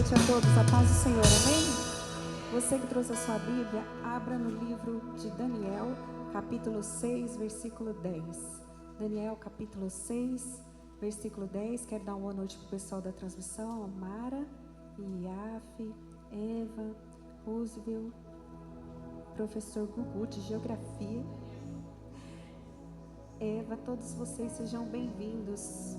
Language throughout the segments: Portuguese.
noite a todos, a paz do Senhor, amém? Você que trouxe a sua Bíblia, abra no livro de Daniel, capítulo 6, versículo 10. Daniel, capítulo 6, versículo 10. Quero dar uma boa noite para o pessoal da transmissão, Mara, Iaf, Eva, Roosevelt, professor Gugu de Geografia. Eva, todos vocês sejam bem-vindos.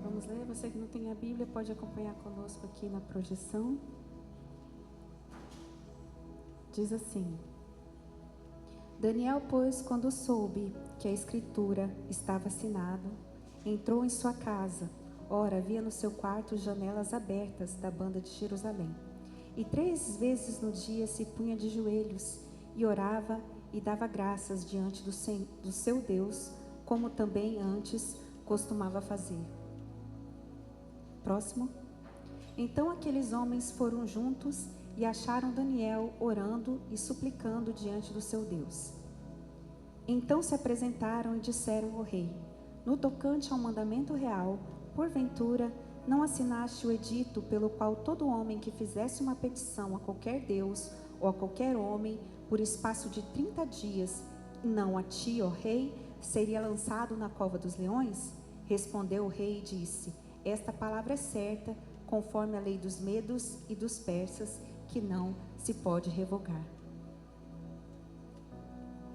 Vamos ler? Você que não tem a Bíblia pode acompanhar conosco aqui na projeção. Diz assim: Daniel, pois, quando soube que a escritura estava assinada, entrou em sua casa. Ora, havia no seu quarto janelas abertas da banda de Jerusalém. E 3 vezes no dia se punha de joelhos e orava e dava graças diante do seu Deus, como também antes costumava fazer. Próximo. Então aqueles homens foram juntos e acharam Daniel orando e suplicando diante do seu Deus. Então se apresentaram e disseram ao rei: no tocante ao mandamento real, porventura não assinaste o edito pelo qual todo homem que fizesse uma petição a qualquer Deus ou a qualquer homem por espaço de 30 dias, não a ti, ó rei, seria lançado na cova dos leões? Respondeu o rei e disse: esta palavra é certa, conforme a lei dos medos e dos persas, que não se pode revogar.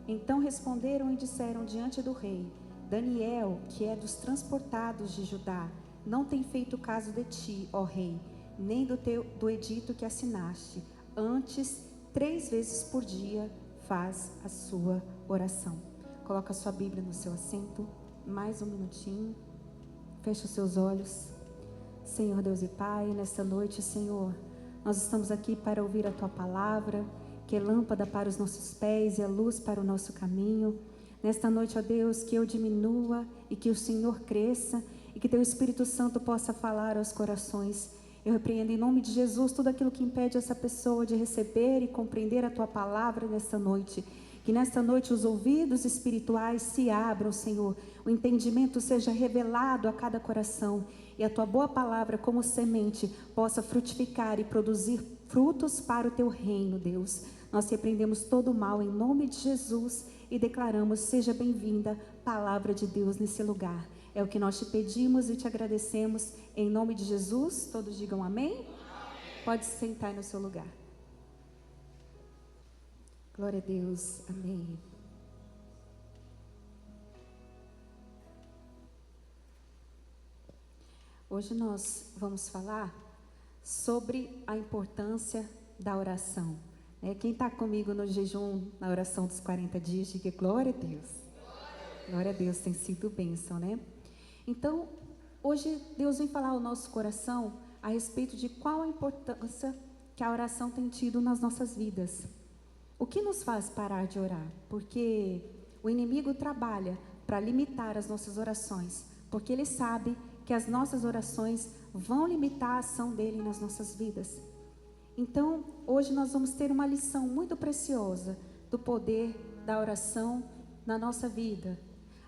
Então responderam e disseram diante do rei: Daniel, que é dos transportados de Judá, não tem feito caso de ti, ó rei, nem do edito que assinaste. Antes, 3 vezes por dia, faz a sua oração. Coloca a sua Bíblia no seu assento. Mais um minutinho. Feche os seus olhos. Senhor Deus e Pai, nesta noite, Senhor, nós estamos aqui para ouvir a Tua palavra, que é lâmpada para os nossos pés e a luz para o nosso caminho. Nesta noite, ó Deus, que eu diminua e que o Senhor cresça e que Teu Espírito Santo possa falar aos corações. Eu repreendo em nome de Jesus tudo aquilo que impede essa pessoa de receber e compreender a Tua palavra nesta noite. Que nesta noite os ouvidos espirituais se abram, Senhor. O entendimento seja revelado a cada coração. E a Tua boa palavra, como semente, possa frutificar e produzir frutos para o Teu reino, Deus. Nós repreendemos todo o mal em nome de Jesus e declaramos: seja bem-vinda, palavra de Deus nesse lugar. É o que nós te pedimos e te agradecemos em nome de Jesus. Todos digam amém? Amém. Pode se sentar no seu lugar. Glória a Deus, amém. Hoje nós vamos falar sobre a importância da oração. Quem está comigo no jejum, na oração dos 40 dias, diga glória a Deus. Glória a Deus, tem sido bênção, né? Então, hoje Deus vem falar ao nosso coração a respeito de qual a importância que a oração tem tido nas nossas vidas. O que nos faz parar de orar? Porque o inimigo trabalha para limitar as nossas orações, porque ele sabe que as nossas orações vão limitar a ação dele nas nossas vidas. Então, hoje nós vamos ter uma lição muito preciosa do poder da oração na nossa vida.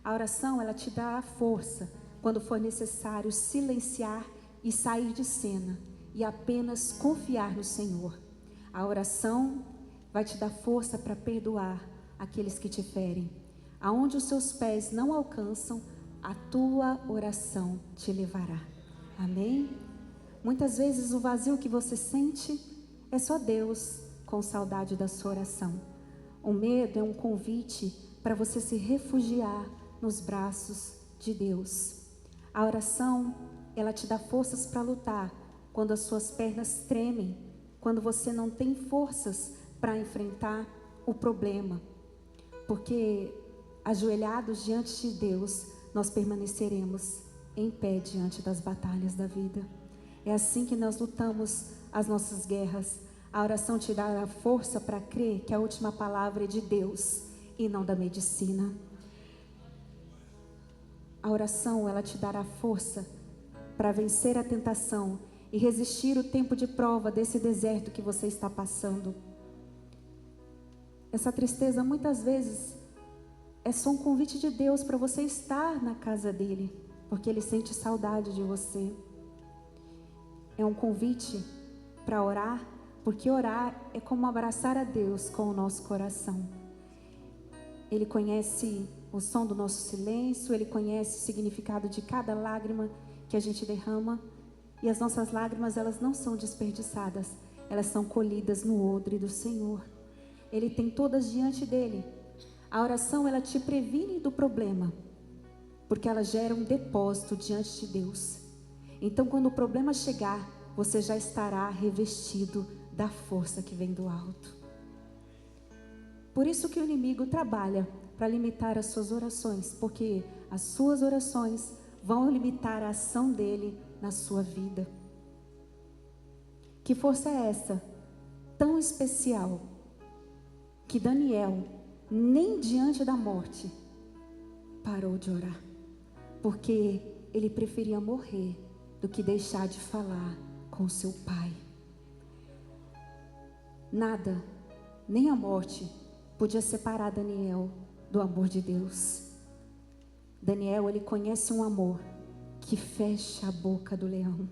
A oração, ela te dá a força quando for necessário silenciar e sair de cena e apenas confiar no Senhor. A oração vai te dar força para perdoar aqueles que te ferem. Aonde os seus pés não alcançam, a tua oração te levará. Amém? Muitas vezes o vazio que você sente é só Deus com saudade da sua oração. O medo é um convite para você se refugiar nos braços de Deus. A oração, ela te dá forças para lutar quando as suas pernas tremem, quando você não tem forças para enfrentar o problema, porque ajoelhados diante de Deus, nós permaneceremos em pé diante das batalhas da vida. É assim que nós lutamos as nossas guerras. A oração te dá a força para crer que a última palavra é de Deus e não da medicina. A oração, ela te dará força para vencer a tentação e resistir o tempo de prova desse deserto que você está passando. Essa tristeza muitas vezes é só um convite de Deus para você estar na casa dele, porque ele sente saudade de você. É um convite para orar, porque orar é como abraçar a Deus com o nosso coração. Ele conhece o som do nosso silêncio, ele conhece o significado de cada lágrima que a gente derrama, e as nossas lágrimas, elas não são desperdiçadas, elas são colhidas no odre do Senhor. Ele tem todas diante dele. A oração, ela te previne do problema, porque ela gera um depósito diante de Deus. Então, quando o problema chegar, você já estará revestido da força que vem do alto. Por isso que o inimigo trabalha para limitar as suas orações, porque as suas orações vão limitar a ação dele na sua vida. Que força é essa, tão especial, que Daniel, nem diante da morte, parou de orar, porque ele preferia morrer do que deixar de falar com seu pai. Nada, nem a morte, podia separar Daniel do amor de Deus. Daniel, ele conhece um amor que fecha a boca do leão.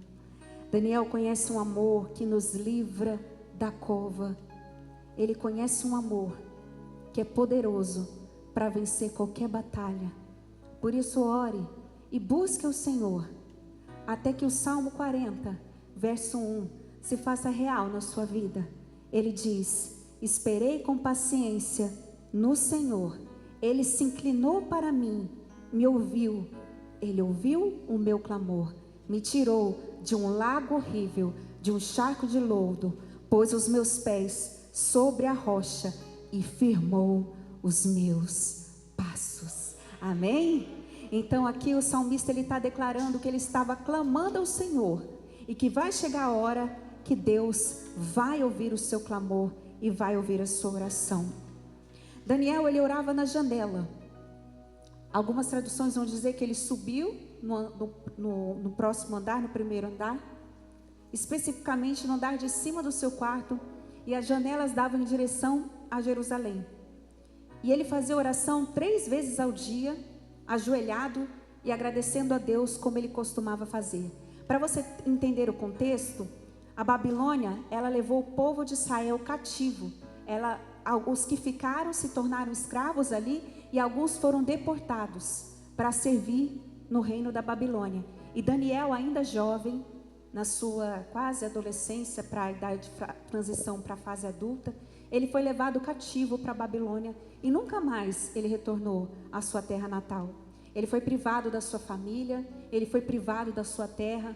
Daniel conhece um amor que nos livra da cova. Ele conhece um amor que é poderoso para vencer qualquer batalha. Por isso ore e busque o Senhor, até que o Salmo 40, verso 1, se faça real na sua vida. Ele diz: esperei com paciência no Senhor, Ele se inclinou para mim, me ouviu, Ele ouviu o meu clamor, me tirou de um lago horrível, de um charco de lodo, pôs os meus pés sobre a rocha e firmou os meus passos. Amém? Então aqui o salmista, ele está declarando que ele estava clamando ao Senhor e que vai chegar a hora que Deus vai ouvir o seu clamor e vai ouvir a sua oração. Daniel, ele orava na janela. Algumas traduções vão dizer que ele subiu no próximo andar, no primeiro andar, especificamente no andar de cima do seu quarto, e as janelas davam em direção a Jerusalém. E ele fazia oração 3 vezes ao dia, ajoelhado e agradecendo a Deus, como ele costumava fazer. Para você entender o contexto, a Babilônia, ela levou o povo de Israel cativo. Os que ficaram se tornaram escravos ali, e alguns foram deportados para servir no reino da Babilônia. E Daniel, ainda jovem, na sua quase adolescência, para a idade de transição para a fase adulta, ele foi levado cativo para a Babilônia e nunca mais ele retornou à sua terra natal. Ele foi privado da sua família, ele foi privado da sua terra,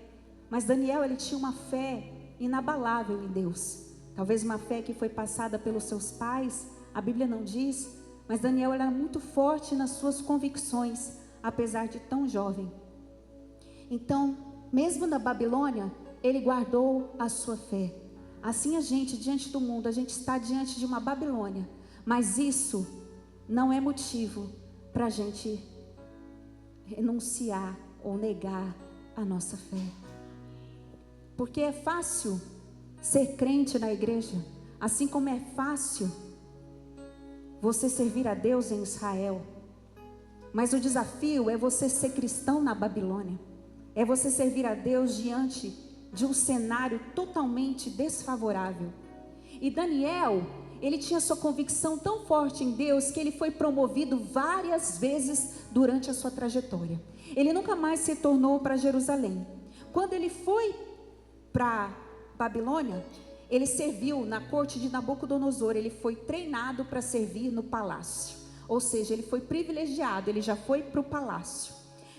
mas Daniel, ele tinha uma fé inabalável em Deus. Talvez uma fé que foi passada pelos seus pais, a Bíblia não diz, mas Daniel era muito forte nas suas convicções, apesar de tão jovem. Então, mesmo na Babilônia, ele guardou a sua fé. Assim a gente, diante do mundo, a gente está diante de uma Babilônia, mas isso não é motivo para a gente renunciar ou negar a nossa fé. Porque é fácil ser crente na igreja, assim como é fácil você servir a Deus em Israel. Mas o desafio é você ser cristão na Babilônia. É você servir a Deus diante de um cenário totalmente desfavorável. E Daniel, ele tinha sua convicção tão forte em Deus que ele foi promovido várias vezes durante a sua trajetória. Ele nunca mais se retornou para Jerusalém. Quando ele foi para Babilônia, ele serviu na corte de Nabucodonosor. Ele foi treinado para servir no palácio. Ou seja, ele foi privilegiado, ele já foi para o palácio.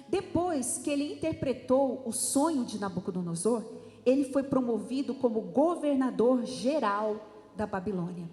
Depois que ele interpretou o sonho de Nabucodonosor, ele foi promovido como governador geral da Babilônia.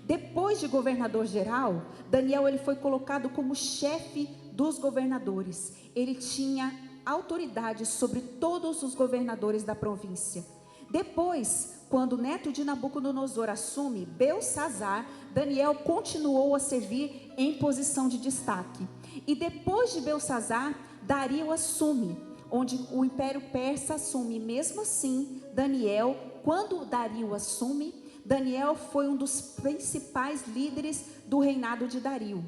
Depois de governador geral, Daniel, ele foi colocado como chefe dos governadores. Ele tinha autoridade sobre todos os governadores da província. Depois, quando o neto de Nabucodonosor assume, Belsassar, Daniel continuou a servir em posição de destaque. E depois de Belsassar, Dario assume. onde o Império Persa assume. Mesmo assim, Daniel, quando Dario assume, Daniel foi um dos principais líderes do reinado de Dario.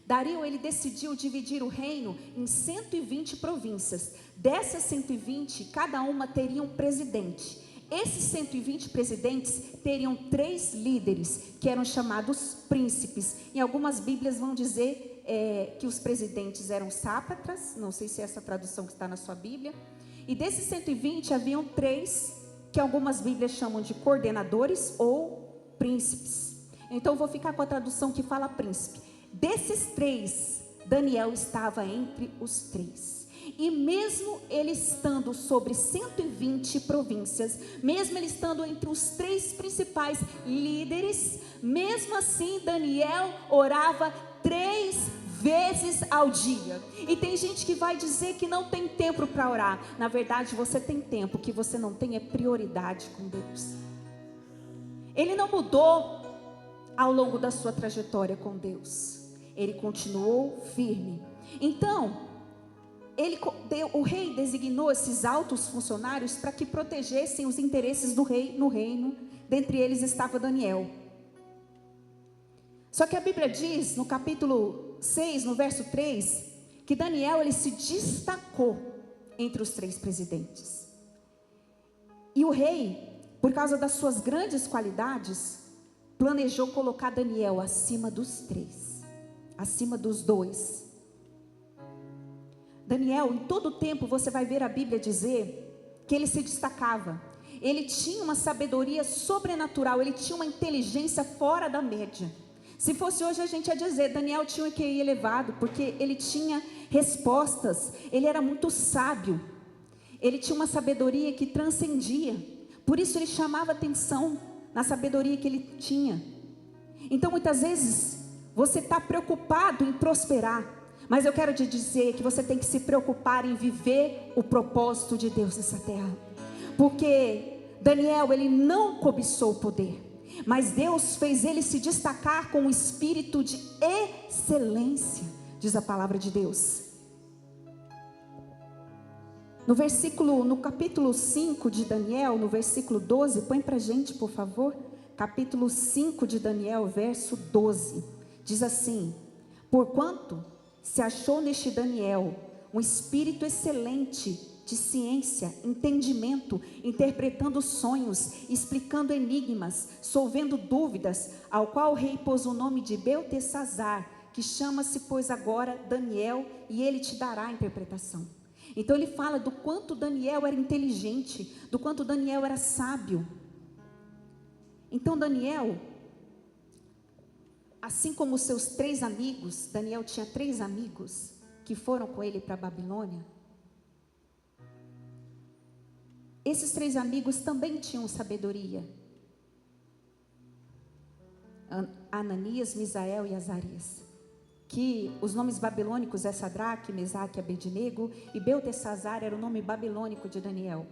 Dario, ele decidiu dividir o reino em 120 províncias. Dessas 120, cada uma teria um presidente. Esses 120 presidentes teriam 3 líderes, que eram chamados príncipes. Em algumas Bíblias vão dizer que os presidentes eram sátrapas, não sei se é essa tradução que está na sua Bíblia. E desses 120, haviam 3, que algumas Bíblias chamam de coordenadores ou príncipes. Então, vou ficar com a tradução que fala príncipe. Desses 3, Daniel estava entre os 3. E mesmo ele estando sobre 120 províncias, mesmo ele estando entre os 3 principais líderes, mesmo assim Daniel orava 3 vezes ao dia. E tem gente que vai dizer que não tem tempo para orar. Na verdade, você tem tempo. O que você não tem é prioridade com Deus. Ele não mudou ao longo da sua trajetória com Deus. Ele continuou firme. Então, o rei designou esses altos funcionários para que protegessem os interesses do rei no reino. Dentre eles estava Daniel. Só que a Bíblia diz, no capítulo 6, no verso 3, que Daniel, ele se destacou entre os 3 presidentes. E o rei, por causa das suas grandes qualidades, planejou colocar Daniel acima dos 3, acima dos 2. Daniel, em todo o tempo, você vai ver a Bíblia dizer que ele se destacava. Ele tinha uma sabedoria sobrenatural, ele tinha uma inteligência fora da média. Se fosse hoje, a gente ia dizer, Daniel tinha um QI elevado, porque ele tinha respostas, ele era muito sábio, ele tinha uma sabedoria que transcendia, por isso ele chamava atenção na sabedoria que ele tinha. Então, muitas vezes, você está preocupado em prosperar, mas eu quero te dizer que você tem que se preocupar em viver o propósito de Deus nessa terra, porque Daniel, ele não cobiçou o poder, mas Deus fez ele se destacar com um espírito de excelência, diz a palavra de Deus. No capítulo 5 de Daniel, no versículo 12, põe pra gente, por favor, capítulo 5 de Daniel, verso 12, diz assim: porquanto se achou neste Daniel um espírito excelente de ciência, entendimento, interpretando sonhos, explicando enigmas, solvendo dúvidas, ao qual o rei pôs o nome de Beltesazar, que chama-se, pois, agora Daniel, e ele te dará a interpretação. Então ele fala do quanto Daniel era inteligente, do quanto Daniel era sábio. Então Daniel, assim como os seus 3 amigos, Daniel tinha 3 amigos que foram com ele para a Babilônia. Esses 3 amigos também tinham sabedoria. Ananias, Misael e Azarias. Que os nomes babilônicos é Sadraque, Mesaque e Abednego, e Beltesazar era o nome babilônico de Daniel.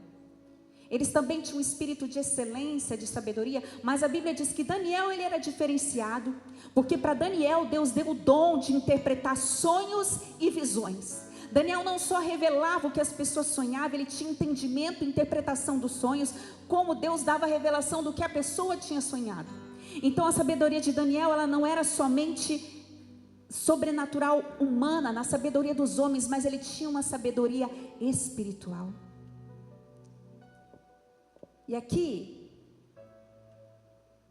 Eles também tinham um espírito de excelência, de sabedoria, mas a Bíblia diz que Daniel, ele era diferenciado, porque para Daniel Deus deu o dom de interpretar sonhos e visões. Daniel não só revelava o que as pessoas sonhavam, ele tinha entendimento e interpretação dos sonhos, como Deus dava a revelação do que a pessoa tinha sonhado. Então a sabedoria de Daniel, ela não era somente sobrenatural humana, na sabedoria dos homens, mas ele tinha uma sabedoria espiritual. E aqui,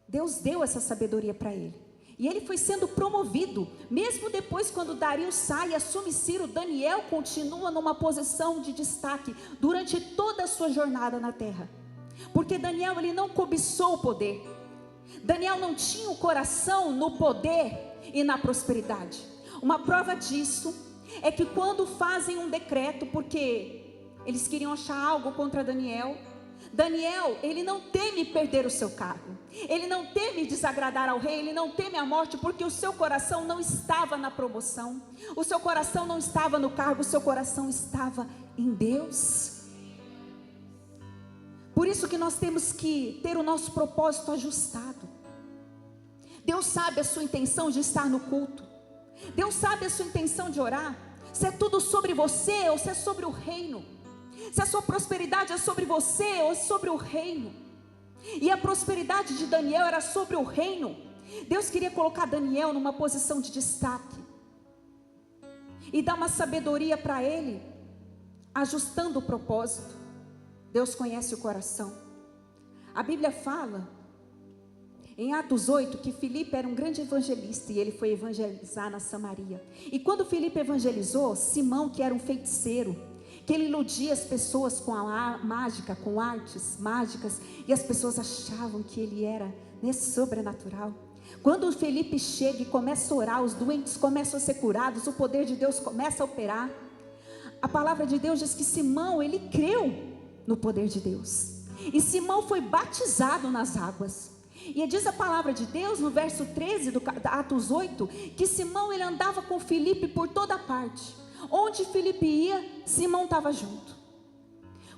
Deus deu essa sabedoria para ele. E ele foi sendo promovido, mesmo depois quando Dario sai e assume Ciro, Daniel continua numa posição de destaque durante toda a sua jornada na terra. Porque Daniel, ele não cobiçou o poder. Daniel não tinha o coração no poder e na prosperidade. Uma prova disso é que quando fazem um decreto, porque eles queriam achar algo contra Daniel, ele não teme perder o seu cargo, ele não teme desagradar ao rei, ele não teme a morte, porque o seu coração não estava na promoção, o seu coração não estava no cargo, o seu coração estava em Deus. Por isso que nós temos que ter o nosso propósito ajustado. Deus sabe a sua intenção de estar no culto, Deus sabe a sua intenção de orar, se é tudo sobre você ou se é sobre o reino. Se a sua prosperidade é sobre você ou sobre o reino. E a prosperidade de Daniel era sobre o reino. Deus queria colocar Daniel numa posição de destaque e dar uma sabedoria para ele, ajustando o propósito. Deus conhece o coração. A Bíblia fala em Atos 8 que Filipe era um grande evangelista e ele foi evangelizar na Samaria. E quando Filipe evangelizou, Simão, que era um feiticeiro, que ele iludia as pessoas com a mágica, com artes mágicas, e as pessoas achavam que ele era sobrenatural. Quando Felipe chega e começa a orar, os doentes começam a ser curados, o poder de Deus começa a operar. A palavra de Deus diz que Simão, ele creu no poder de Deus. E Simão foi batizado nas águas. E diz a palavra de Deus no verso 13 do Atos 8, que Simão ele andava com Felipe por toda parte. Onde Felipe ia, Simão estava junto.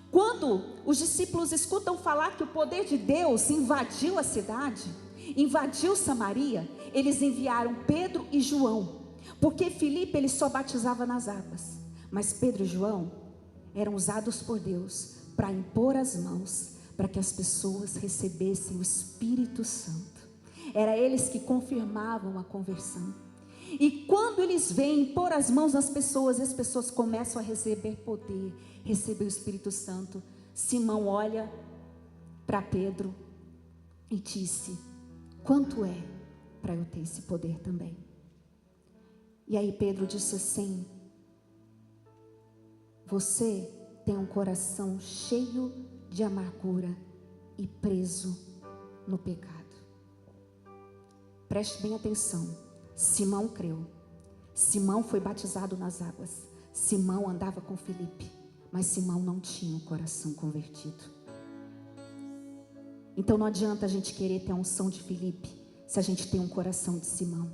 Quando os discípulos escutam falar que o poder de Deus invadiu a cidade, invadiu Samaria, eles enviaram Pedro e João, porque Filipe ele só batizava nas águas, mas Pedro e João eram usados por Deus para impor as mãos, para que as pessoas recebessem o Espírito Santo. Era eles que confirmavam a conversão. E quando eles vêm impor as mãos nas pessoas, e as pessoas começam a receber poder, receber o Espírito Santo, Simão olha para Pedro e disse: quanto é para eu ter esse poder também? E aí Pedro disse assim: você tem um coração cheio de amargura e preso no pecado. Preste bem atenção. Simão creu. Simão foi batizado nas águas. Simão andava com Filipe, mas Simão não tinha um coração convertido. Então não adianta a gente querer ter a unção de Filipe se a gente tem um coração de Simão.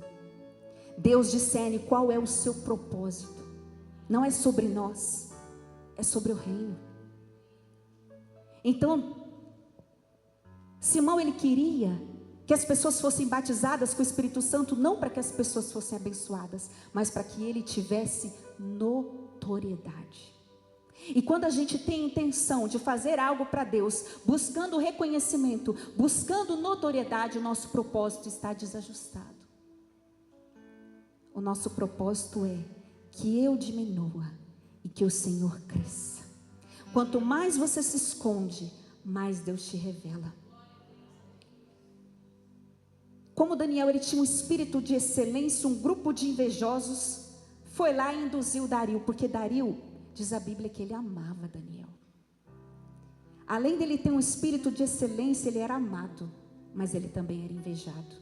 Deus discerne qual é o seu propósito. Não é sobre nós, é sobre o reino. Então Simão ele queria que as pessoas fossem batizadas com o Espírito Santo, não para que as pessoas fossem abençoadas, mas para que ele tivesse notoriedade. E quando a gente tem intenção de fazer algo para Deus, buscando reconhecimento, buscando notoriedade, o nosso propósito está desajustado. O nosso propósito é que eu diminua e que o Senhor cresça. Quanto mais você se esconde, mais Deus te revela. Como Daniel ele tinha um espírito de excelência, um grupo de invejosos foi lá e induziu Dario, porque Dario, diz a Bíblia que ele amava Daniel. Além dele ter um espírito de excelência, ele era amado, mas ele também era invejado.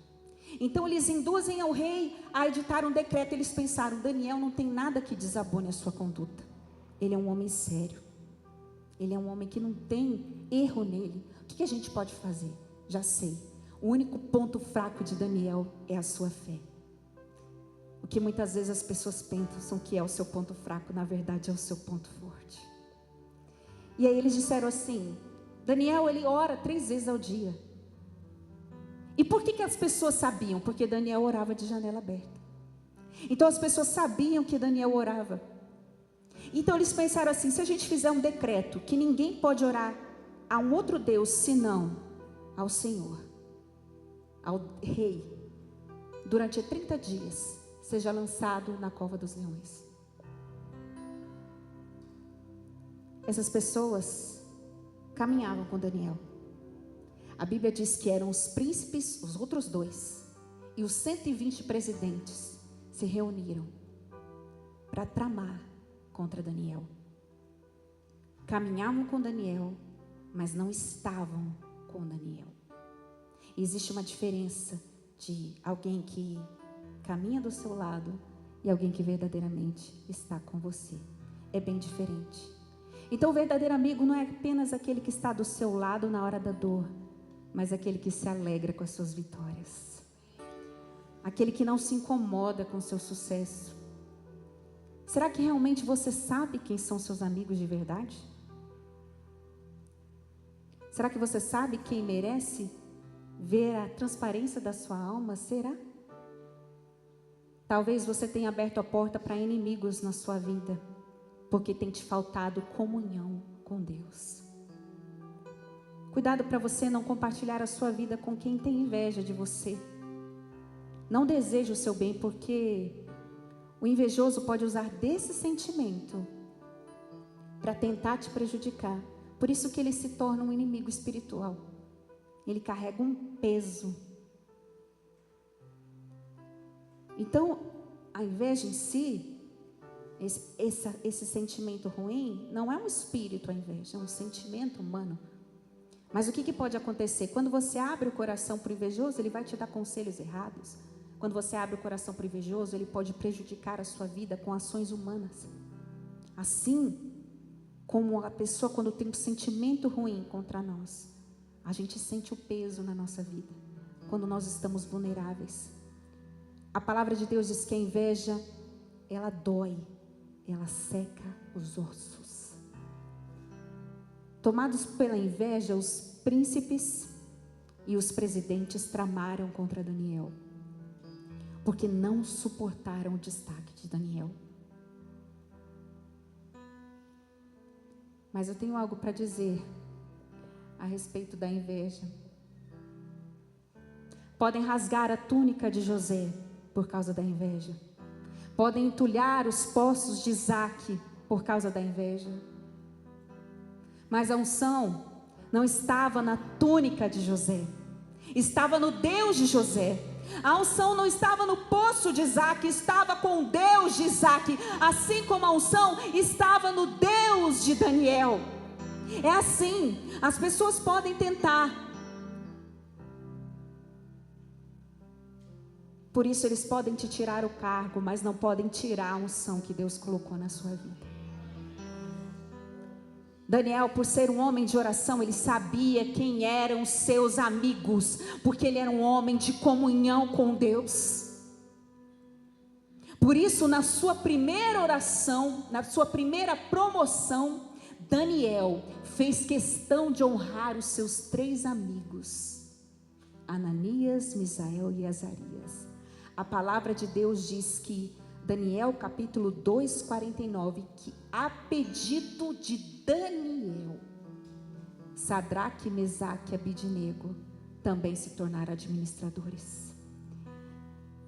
Então eles induzem ao rei a editar um decreto. Eles pensaram: Daniel não tem nada que desabone a sua conduta. Ele é um homem sério. Ele é um homem que não tem erro nele. O que a gente pode fazer? Já sei. O único ponto fraco de Daniel é a sua fé. O que muitas vezes as pessoas pensam que é o seu ponto fraco, na verdade é o seu ponto forte. E aí eles disseram assim: Daniel ele ora 3 vezes ao dia. E por que as pessoas sabiam? Porque Daniel orava de janela aberta. Então as pessoas sabiam que Daniel orava. Então eles pensaram assim: se a gente fizer um decreto que ninguém pode orar a um outro Deus senão ao Senhor, ao rei, durante 30 dias, seja lançado na cova dos leões. Essas pessoas caminhavam com Daniel. A Bíblia diz que eram os príncipes, os outros 2, e os 120 presidentes se reuniram para tramar contra Daniel. Caminhavam com Daniel, mas não estavam com Daniel. E existe uma diferença de alguém que caminha do seu lado e alguém que verdadeiramente está com você. É bem diferente. Então o verdadeiro amigo não é apenas aquele que está do seu lado na hora da dor, mas aquele que se alegra com as suas vitórias. Aquele que não se incomoda com o seu sucesso. Será que realmente você sabe quem são seus amigos de verdade? Será que você sabe quem merece ver a transparência da sua alma? Será? Talvez você tenha aberto a porta para inimigos na sua vida, porque tem te faltado comunhão com Deus. Cuidado para você não compartilhar a sua vida com quem tem inveja de você. Não deseje o seu bem, porque o invejoso pode usar desse sentimento para tentar te prejudicar. Por isso que ele se torna um inimigo espiritual. Ele carrega um peso. Então, a inveja em si, esse sentimento ruim, não é um espírito a inveja, é um sentimento humano. Mas o que pode acontecer? Quando você abre o coração para o invejoso, ele vai te dar conselhos errados. Quando você abre o coração para o invejoso, ele pode prejudicar a sua vida com ações humanas. Assim como a pessoa, quando tem um sentimento ruim contra nós, a gente sente o peso na nossa vida, quando nós estamos vulneráveis. A palavra de Deus diz que a inveja, ela dói, ela seca os ossos. Tomados pela inveja, os príncipes e os presidentes tramaram contra Daniel, porque não suportaram o destaque de Daniel. Mas eu tenho algo para dizer a respeito da inveja. Podem rasgar a túnica de José por causa da inveja. Podem entulhar os poços de Isaac por causa da inveja. Mas a unção não estava na túnica de José, estava no Deus de José. A unção não estava no poço de Isaac, estava com o Deus de Isaac, assim como a unção estava no Deus de Daniel. É assim, as pessoas podem tentar. Por isso eles podem te tirar o cargo, mas não podem tirar a unção que Deus colocou na sua vida. Daniel, por ser um homem de oração, ele sabia quem eram os seus amigos, porque ele era um homem de comunhão com Deus. Por isso, na sua primeira oração, na sua primeira promoção, Daniel fez questão de honrar os seus 3 amigos, Ananias, Misael e Azarias. A palavra de Deus diz que Daniel capítulo 2, 49, que a pedido de Daniel, Sadraque, Mesaque e Abidnego também se tornaram administradores.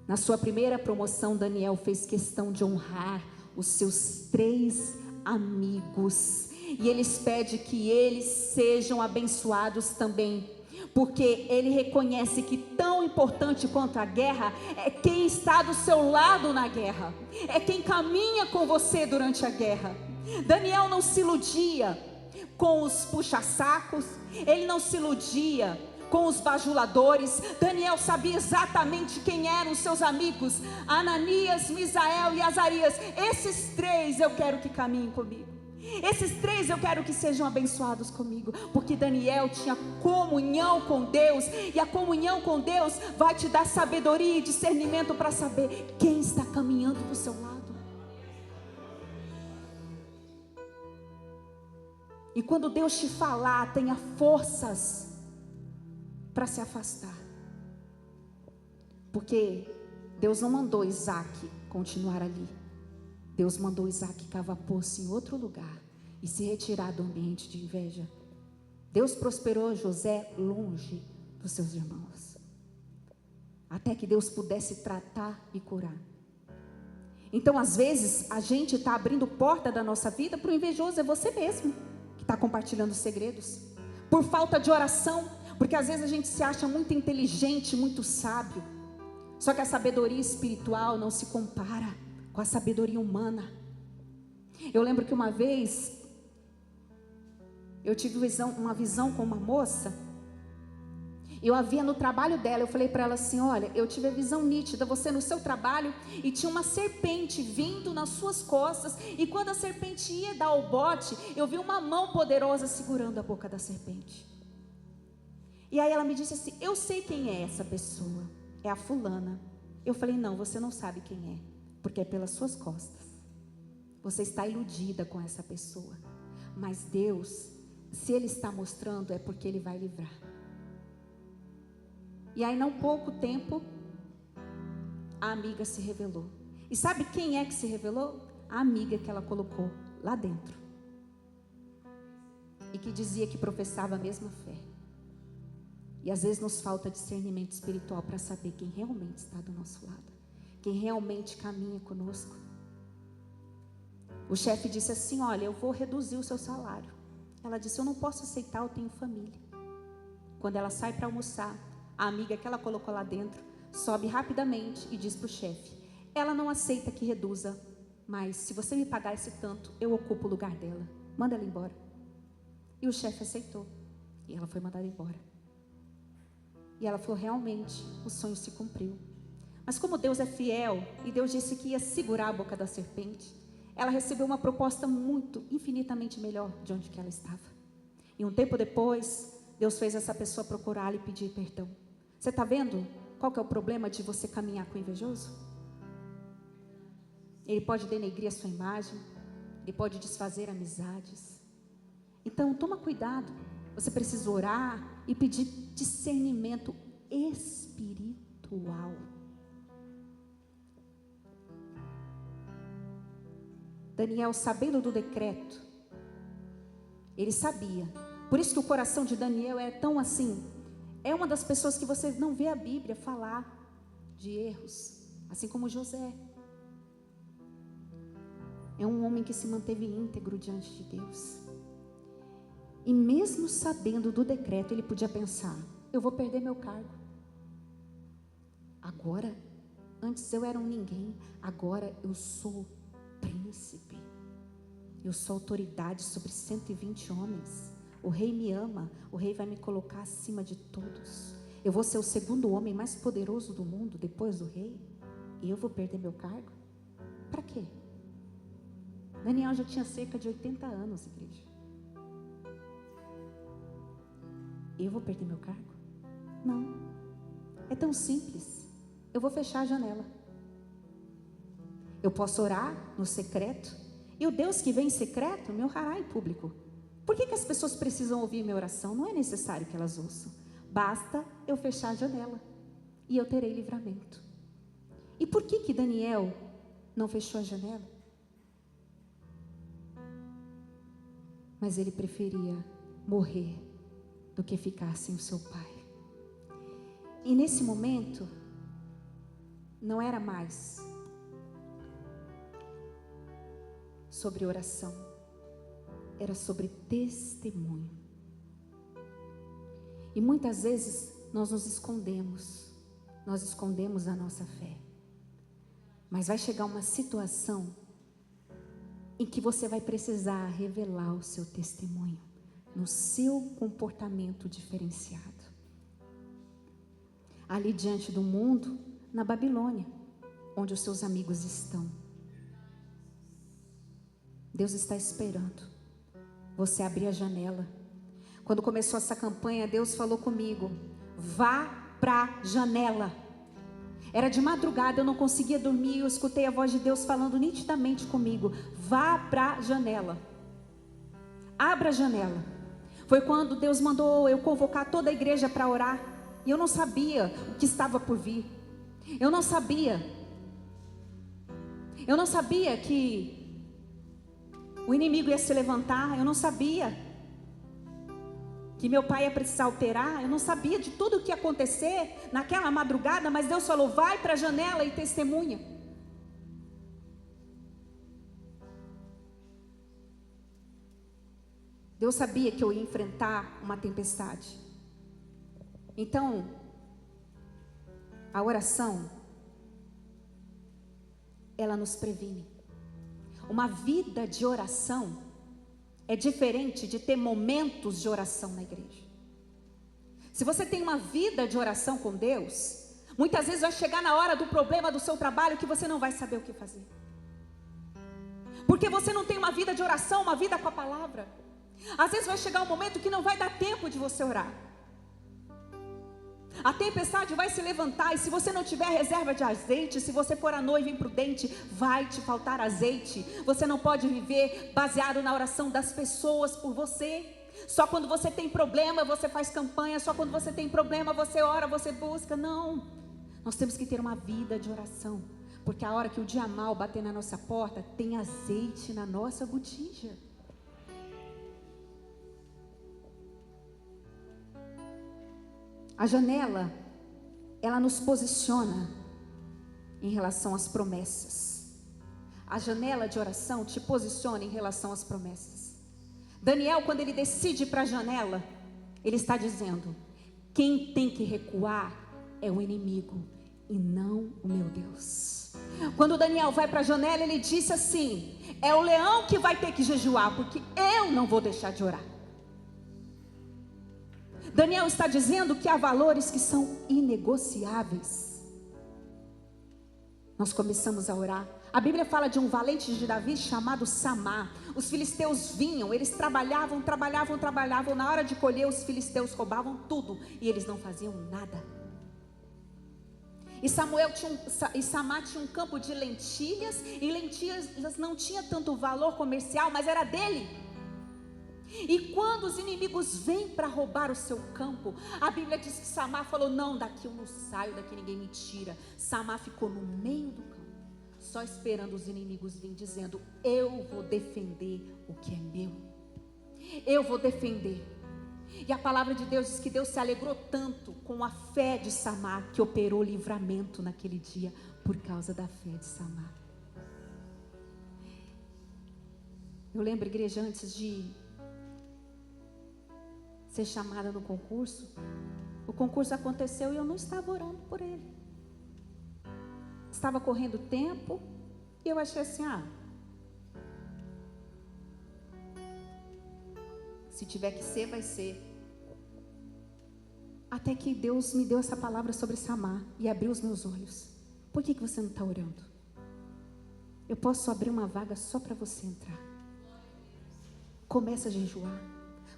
Na sua primeira promoção, Daniel fez questão de honrar os seus 3 amigos, e eles pedem que eles sejam abençoados também, porque ele reconhece que tão importante quanto a guerra é quem está do seu lado na guerra, é quem caminha com você durante a guerra. Daniel não se iludia com os puxa-sacos, ele não se iludia com os bajuladores. Daniel sabia exatamente quem eram os seus amigos, Ananias, Misael e Azarias. Esses 3 eu quero que caminhem comigo. Esses 3 eu quero que sejam abençoados comigo, porque Daniel tinha comunhão com Deus, e a comunhão com Deus vai te dar sabedoria e discernimento para saber quem está caminhando do seu lado. E quando Deus te falar, tenha forças para se afastar, porque Deus não mandou Isaac continuar ali. Deus mandou Isaac cavar poço em outro lugar e se retirar do ambiente de inveja. Deus prosperou José longe dos seus irmãos, até que Deus pudesse tratar e curar. Então, às vezes, a gente está abrindo porta da nossa vida para o invejoso. É você mesmo que está compartilhando segredos, por falta de oração, porque às vezes a gente se acha muito inteligente, muito sábio, só que a sabedoria espiritual não se compara com a sabedoria humana. Eu lembro que uma vez eu tive uma visão com uma moça. Eu a via no trabalho dela. Eu falei para ela assim: olha, eu tive a visão nítida, você no seu trabalho, e tinha uma serpente vindo nas suas costas, e quando a serpente ia dar o bote, eu vi uma mão poderosa segurando a boca da serpente. E aí ela me disse assim: eu sei quem é essa pessoa, é a fulana. Eu falei: não, você não sabe quem é, porque é pelas suas costas. Você está iludida com essa pessoa, mas Deus, se Ele está mostrando, é porque Ele vai livrar. E aí, não pouco tempo, a amiga se revelou. E sabe quem é que se revelou? A amiga que ela colocou lá dentro. e que dizia que professava a mesma fé. E às vezes nos falta discernimento espiritual para saber quem realmente está do nosso lado, quem realmente caminha conosco. O chefe disse assim: olha, eu vou reduzir o seu salário. Ela disse: eu não posso aceitar, eu tenho família. Quando ela sai para almoçar, a amiga que ela colocou lá dentro sobe rapidamente e diz para o chefe: ela não aceita que reduza, mas se você me pagar esse tanto, eu ocupo o lugar dela, manda ela embora. E o chefe aceitou, e ela foi mandada embora. E ela falou: realmente, o sonho se cumpriu. Mas como Deus é fiel, e Deus disse que ia segurar a boca da serpente, ela recebeu uma proposta muito, infinitamente melhor de onde que ela estava. E um tempo depois, Deus fez essa pessoa procurá-la e pedir perdão. Você está vendo qual que é o problema de você caminhar com o invejoso? Ele pode denegrir a sua imagem, ele pode desfazer amizades. Então, toma cuidado. Você precisa orar e pedir discernimento espiritual. Daniel, sabendo do decreto, ele sabia. Por isso que o coração de Daniel é tão assim. É uma das pessoas que você não vê a Bíblia falar de erros, assim como José. É um homem que se manteve íntegro diante de Deus. E mesmo sabendo do decreto, ele podia pensar: eu vou perder meu cargo. Agora, antes eu era um ninguém, agora eu sou príncipe. Eu sou autoridade sobre 120 homens. O rei me ama, o rei vai me colocar acima de todos. Eu vou ser o segundo homem mais poderoso do mundo depois do rei. E eu vou perder meu cargo? Para quê? Daniel já tinha cerca de 80 anos, igreja. Eu vou perder meu cargo? Não. É tão simples. Eu vou fechar a janela. Eu posso orar no secreto, e o Deus que vem em secreto me honrará em público. Por que as pessoas precisam ouvir minha oração? Não é necessário que elas ouçam. Basta eu fechar a janela e eu terei livramento. E por que Daniel não fechou a janela? Mas ele preferia morrer do que ficar sem o seu pai. E nesse momento, não era mais sobre oração, era sobre testemunho. E muitas vezes nós nos escondemos, nós escondemos a nossa fé. Mas vai chegar uma situação em que você vai precisar revelar o seu testemunho, no seu comportamento diferenciado. Ali diante do mundo, na Babilônia, onde os seus amigos estão. Deus está esperando você abrir a janela. Quando começou essa campanha, Deus falou comigo: vá para a janela. Era de madrugada, eu não conseguia dormir, eu escutei a voz de Deus falando nitidamente comigo: vá para a janela. Abra a janela. Foi quando Deus mandou eu convocar toda a igreja para orar. E eu não sabia o que estava por vir. Eu não sabia que o inimigo ia se levantar. Eu não sabia que meu pai ia precisar operar. Eu não sabia de tudo o que ia acontecer naquela madrugada. Mas Deus falou: vai para a janela e testemunha. Deus sabia que eu ia enfrentar uma tempestade. Então, a oração, ela nos previne. Uma vida de oração é diferente de ter momentos de oração na igreja. Se você tem uma vida de oração com Deus, muitas vezes vai chegar na hora do problema do seu trabalho que você não vai saber o que fazer. Porque você não tem uma vida de oração, uma vida com a palavra. Às vezes vai chegar um momento que não vai dar tempo de você orar. A tempestade vai se levantar, e se você não tiver reserva de azeite, se você for a noiva imprudente, vai te faltar azeite. Você não pode viver baseado na oração das pessoas por você. Só quando você tem problema você faz campanha, só quando você tem problema você ora, você busca. Não, nós temos que ter uma vida de oração, porque a hora que o dia mal bater na nossa porta, tem azeite na nossa botija. A janela, ela nos posiciona em relação às promessas. A janela de oração te posiciona em relação às promessas. Daniel, quando ele decide para a janela, ele está dizendo: quem tem que recuar é o inimigo e não o meu Deus. Quando Daniel vai para a janela, ele disse assim: é o leão que vai ter que jejuar, porque eu não vou deixar de orar. Daniel está dizendo que há valores que são inegociáveis. Nós começamos a orar. A Bíblia fala de um valente de Davi chamado Samá. Os filisteus vinham, eles trabalhavam. Na hora de colher, os filisteus roubavam tudo e eles não faziam nada. E Samá tinha um campo de lentilhas, e lentilhas não tinha tanto valor comercial, mas era dele. E quando os inimigos vêm para roubar o seu campo, a Bíblia diz que Samá falou: não, daqui eu não saio, daqui ninguém me tira. Samá ficou no meio do campo, só esperando os inimigos virem, dizendo: eu vou defender o que é meu, eu vou defender. E a palavra de Deus diz que Deus se alegrou tanto com a fé de Samá, que operou livramento naquele dia, por causa da fé de Samá. Eu lembro, igreja, antes de ser chamada no concurso, o concurso aconteceu e eu não estava orando por ele. Estava correndo tempo e eu achei assim: se tiver que ser, vai ser. Até que Deus me deu essa palavra sobre Samá e abriu os meus olhos. Por que você não está orando? Eu posso abrir uma vaga só para você entrar. Começa a jejuar.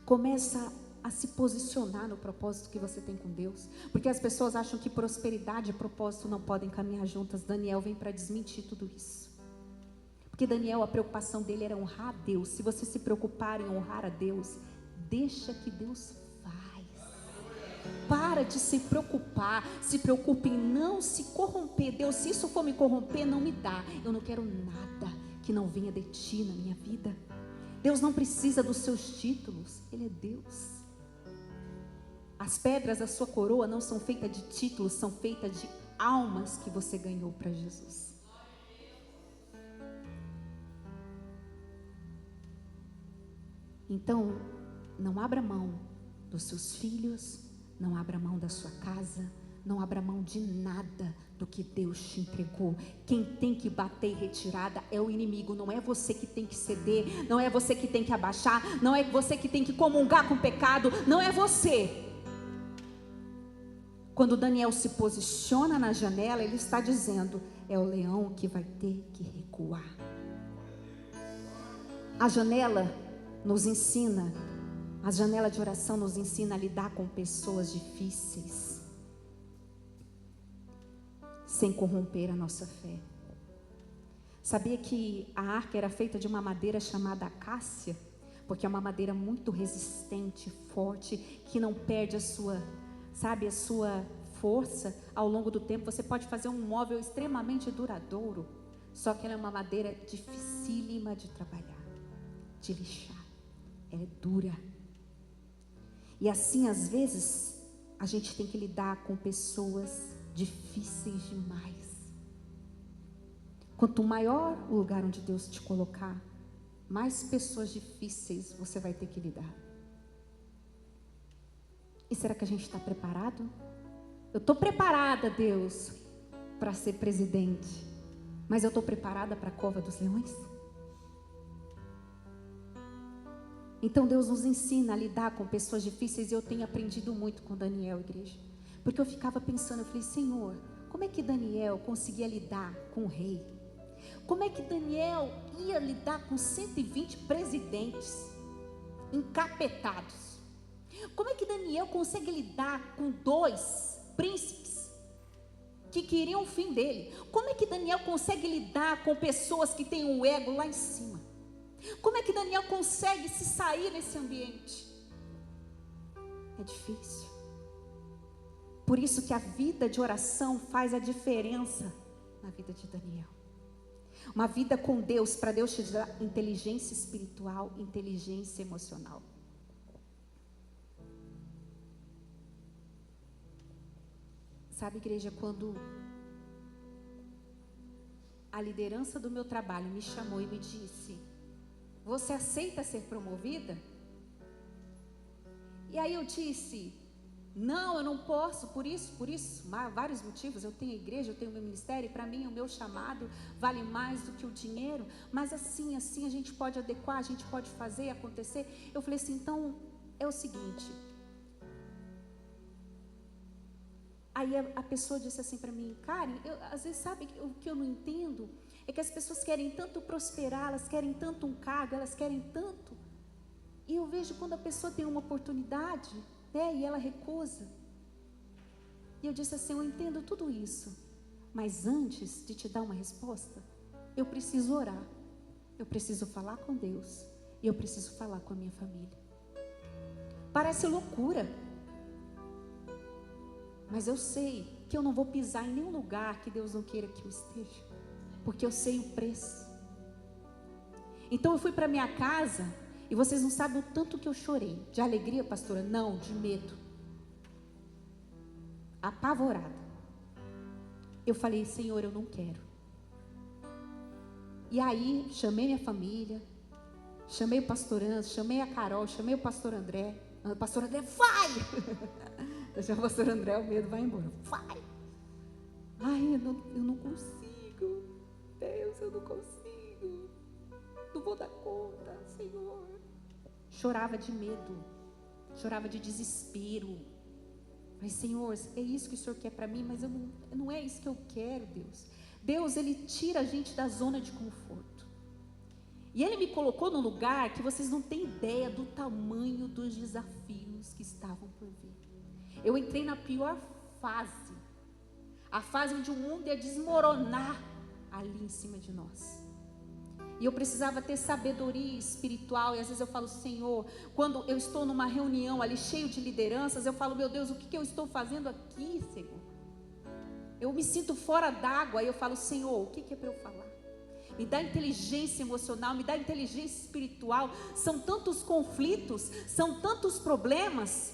Começa a se posicionar no propósito que você tem com Deus. Porque as pessoas acham que prosperidade e propósito não podem caminhar juntas. Daniel vem para desmentir tudo isso. Porque Daniel, a preocupação dele era honrar a Deus. Se você se preocupar em honrar a Deus, deixa que Deus faz. Para de se preocupar. Se preocupe em não se corromper. Deus, se isso for me corromper, não me dá. Eu não quero nada que não venha de ti na minha vida. Deus não precisa dos seus títulos. Ele é Deus. As pedras da sua coroa não são feitas de títulos, são feitas de almas que você ganhou para Jesus. Então, não abra mão dos seus filhos, não abra mão da sua casa, não abra mão de nada do que Deus te entregou. Quem tem que bater retirada é o inimigo. Não é você que tem que ceder, não é você que tem que abaixar, não é você que tem que comungar com o pecado, não é você. Quando Daniel se posiciona na janela, ele está dizendo: é o leão que vai ter que recuar. A janela nos ensina, a janela de oração nos ensina a lidar com pessoas difíceis, sem corromper a nossa fé. Sabia que a arca era feita de uma madeira chamada acácia? Porque é uma madeira muito resistente, forte, que não perde a sua força ao longo do tempo. Você pode fazer um móvel extremamente duradouro, só que ela é uma madeira dificílima de trabalhar, de lixar. Ela é dura. E assim, às vezes, a gente tem que lidar com pessoas difíceis demais. Quanto maior o lugar onde Deus te colocar, mais pessoas difíceis você vai ter que lidar. E será que a gente está preparado? Eu estou preparada, Deus, para ser presidente, mas eu estou preparada para a cova dos leões? Então Deus nos ensina a lidar com pessoas difíceis. E eu tenho aprendido muito com Daniel, igreja, porque eu ficava pensando, eu falei: Senhor, como é que Daniel conseguia lidar com o rei? Como é que Daniel ia lidar com 120 presidentes encapetados? Como é que Daniel consegue lidar com 2 príncipes que queriam o fim dele? Como é que Daniel consegue lidar com pessoas que têm um ego lá em cima? Como é que Daniel consegue se sair nesse ambiente? É difícil. Por isso que a vida de oração faz a diferença na vida de Daniel. Uma vida com Deus, para Deus te dar inteligência espiritual, inteligência emocional. Sabe, igreja, quando a liderança do meu trabalho me chamou e me disse: você aceita ser promovida? E aí eu disse: não, eu não posso, por isso, vários motivos. Eu tenho a igreja, eu tenho o meu ministério, e para mim o meu chamado vale mais do que o dinheiro, mas assim a gente pode adequar, a gente pode fazer acontecer. Eu falei assim: então é o seguinte. Aí a pessoa disse assim para mim: Karen, às vezes sabe o que eu não entendo? É que as pessoas querem tanto prosperar, elas querem tanto um cargo, elas querem tanto. E eu vejo quando a pessoa tem uma oportunidade, né, e ela recusa. E eu disse assim: eu entendo tudo isso, mas antes de te dar uma resposta, eu preciso orar, eu preciso falar com Deus, e eu preciso falar com a minha família. Parece loucura, mas eu sei que eu não vou pisar em nenhum lugar que Deus não queira que eu esteja, porque eu sei o preço. Então eu fui para minha casa, e vocês não sabem o tanto que eu chorei. De alegria, pastora? Não, de medo. Apavorada. Eu falei: Senhor, eu não quero. E aí, chamei minha família, chamei o pastor Anjo, chamei a Carol, chamei o pastor André. O pastor André, vai! Deixa o pastor André, o medo vai embora. Vai! Ai, eu não consigo. Deus, eu não consigo. Não vou dar conta, Senhor. Chorava de medo, chorava de desespero. Mas, Senhor, é isso que o Senhor quer para mim, mas não é isso que eu quero, Deus. Deus, Ele tira a gente da zona de conforto. E Ele me colocou num lugar que vocês não têm ideia do tamanho dos desafios que estavam por vir. Eu entrei na pior fase, a fase onde o mundo ia desmoronar ali em cima de nós. E eu precisava ter sabedoria espiritual. E às vezes eu falo: Senhor, quando eu estou numa reunião ali cheio de lideranças, eu falo: meu Deus, o que eu estou fazendo aqui, Senhor? Eu me sinto fora d'água. E eu falo: Senhor, o que é para eu falar? Me dá inteligência emocional, me dá inteligência espiritual. São tantos conflitos, são tantos problemas,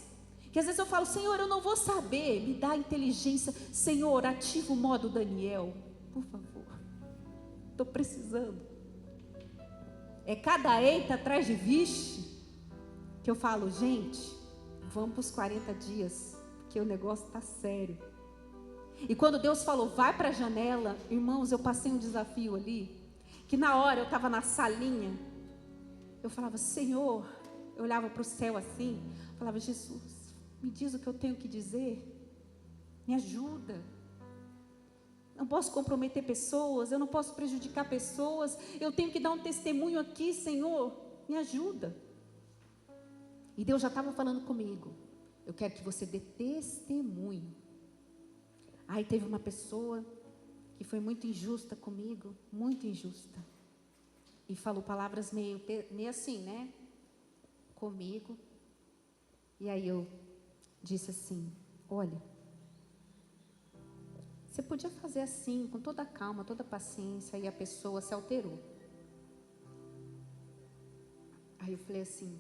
que às vezes eu falo: Senhor, eu não vou saber. Me dá inteligência. Senhor, ativa o modo Daniel, por favor. Estou precisando. É cada eita atrás de vixe, que eu falo: gente, vamos para os 40 dias, porque o negócio está sério. E quando Deus falou: vai para a janela, irmãos, eu passei um desafio ali, que na hora eu estava na salinha, eu falava: Senhor, eu olhava para o céu assim, falava: Jesus, me diz o que eu tenho que dizer, me ajuda. Não posso comprometer pessoas, eu não posso prejudicar pessoas, eu tenho que dar um testemunho aqui, Senhor, me ajuda. E Deus já estava falando comigo: eu quero que você dê testemunho. Aí teve uma pessoa que foi muito injusta comigo, muito injusta, e falou palavras meio assim, né, comigo. E aí eu disse assim: olha, você podia fazer assim, com toda a calma, toda a paciência. E a pessoa se alterou. Aí eu falei assim: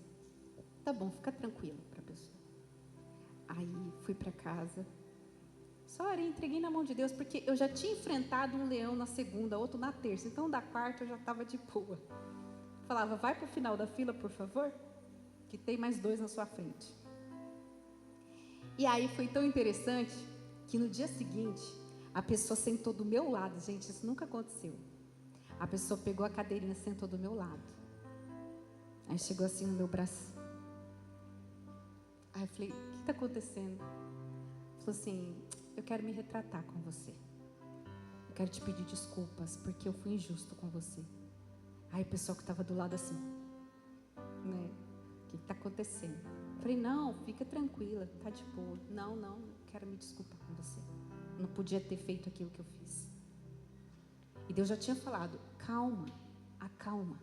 tá bom, fica tranquilo para a pessoa. Aí fui para casa, só orei, entreguei na mão de Deus, porque eu já tinha enfrentado um leão na segunda, outro na terça. Então da quarta eu já estava de boa. Falava: vai para o final da fila, por favor, que tem mais 2 na sua frente. E aí foi tão interessante que no dia seguinte a pessoa sentou do meu lado. Gente, isso nunca aconteceu. A pessoa pegou a cadeirinha e sentou do meu lado. Aí chegou assim no meu braço. Aí eu falei: o que está acontecendo? Falou assim: eu quero me retratar com você. Eu quero te pedir desculpas, porque eu fui injusto com você. Aí o pessoal que estava do lado assim, né? O que está acontecendo? Eu falei: não, fica tranquila, tá de boa. Não, quero me desculpar com você. Não podia ter feito aquilo que eu fiz. E Deus já tinha falado: calma, acalma.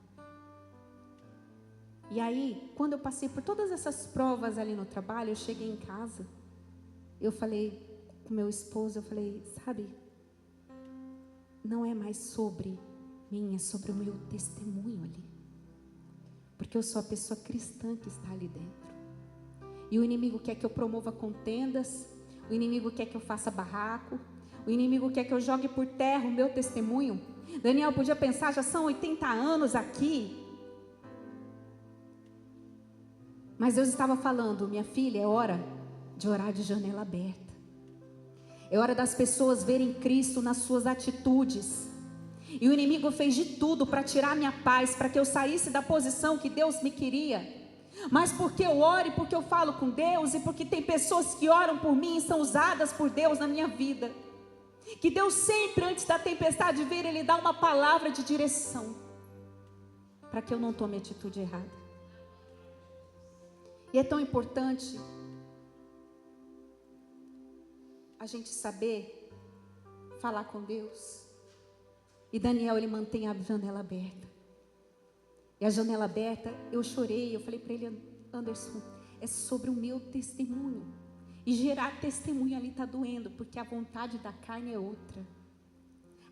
E aí, quando eu passei por todas essas provas ali no trabalho, eu cheguei em casa, eu falei com meu esposo, eu falei: sabe, não é mais sobre mim, é sobre o meu testemunho ali. Porque eu sou a pessoa cristã que está ali dentro. E o inimigo quer que eu promova contendas, O inimigo quer que eu faça barraco. O inimigo quer que eu jogue por terra o meu testemunho. Daniel podia pensar, já são 80 anos aqui. Mas Deus estava falando, minha filha, é hora de orar de janela aberta. É hora das pessoas verem Cristo nas suas atitudes. E o inimigo fez de tudo para tirar minha paz, para que eu saísse da posição que Deus me queria. Mas porque eu oro e porque eu falo com Deus, e porque tem pessoas que oram por mim e são usadas por Deus na minha vida, que Deus sempre, antes da tempestade vir, Ele dá uma palavra de direção, para que eu não tome atitude errada. E é tão importante a gente saber falar com Deus. E Daniel, ele mantém a janela aberta. E a janela aberta, eu chorei, eu falei para ele, Anderson, é sobre o meu testemunho. E gerar testemunho ali está doendo, porque a vontade da carne é outra.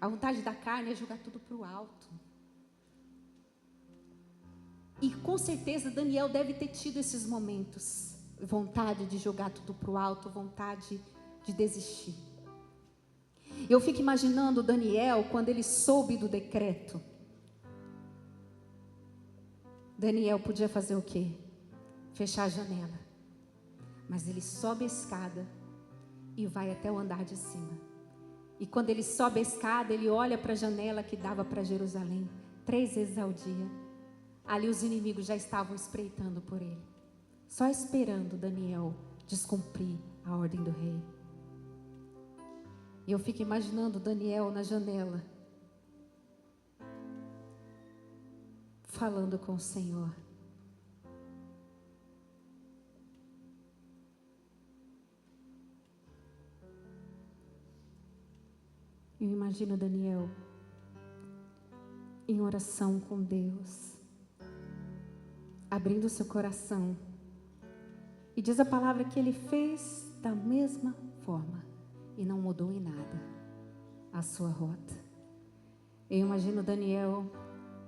A vontade da carne é jogar tudo para o alto. E com certeza Daniel deve ter tido esses momentos. Vontade de jogar tudo para o alto, vontade de desistir. Eu fico imaginando Daniel quando ele soube do decreto. Daniel podia fazer o quê? Fechar a janela. Mas ele sobe a escada e vai até o andar de cima. E quando ele sobe a escada, ele olha para a janela que dava para Jerusalém. 3 vezes ao dia. Ali os inimigos já estavam espreitando por ele. Só esperando Daniel descumprir a ordem do rei. E eu fico imaginando Daniel na janela, falando com o Senhor. Eu imagino Daniel em oração com Deus, abrindo seu coração. E diz a palavra que ele fez da mesma forma e não mudou em nada a sua rota. Eu imagino Daniel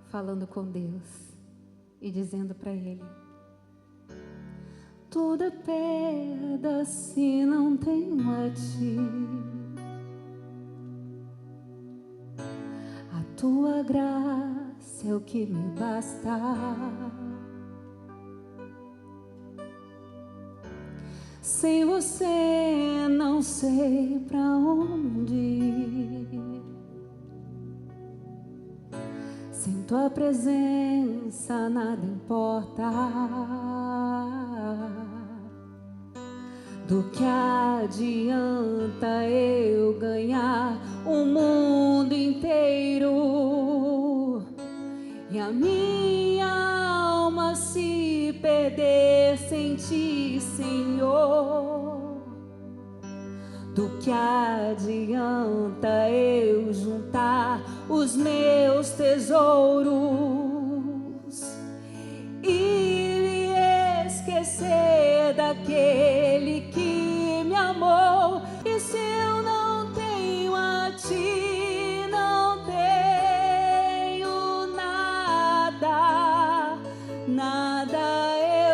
falando com Deus e dizendo para ele: tudo é perda se não tenho a ti. A tua graça é o que me basta. Sem você não sei pra onde ir. Sem tua presença nada importa. Do que adianta eu ganhar o mundo inteiro e a minha alma se perder sem ti, Senhor? Do que adianta eu juntar os meus tesouros e me esquecer daquele que me amou? E se eu não tenho a ti, não tenho nada, nada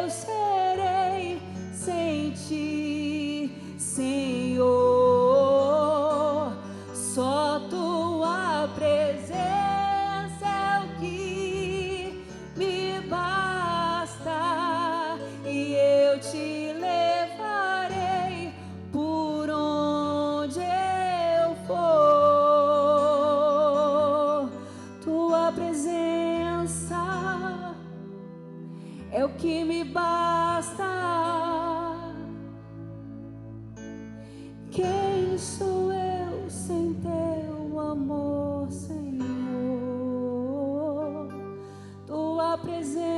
eu serei sem ti, Senhor. Só tua presença é o que me basta, e eu te levarei por onde eu for. Tua presença é o que me basta. Quem sou eu sem teu amor, Senhor? Tua presença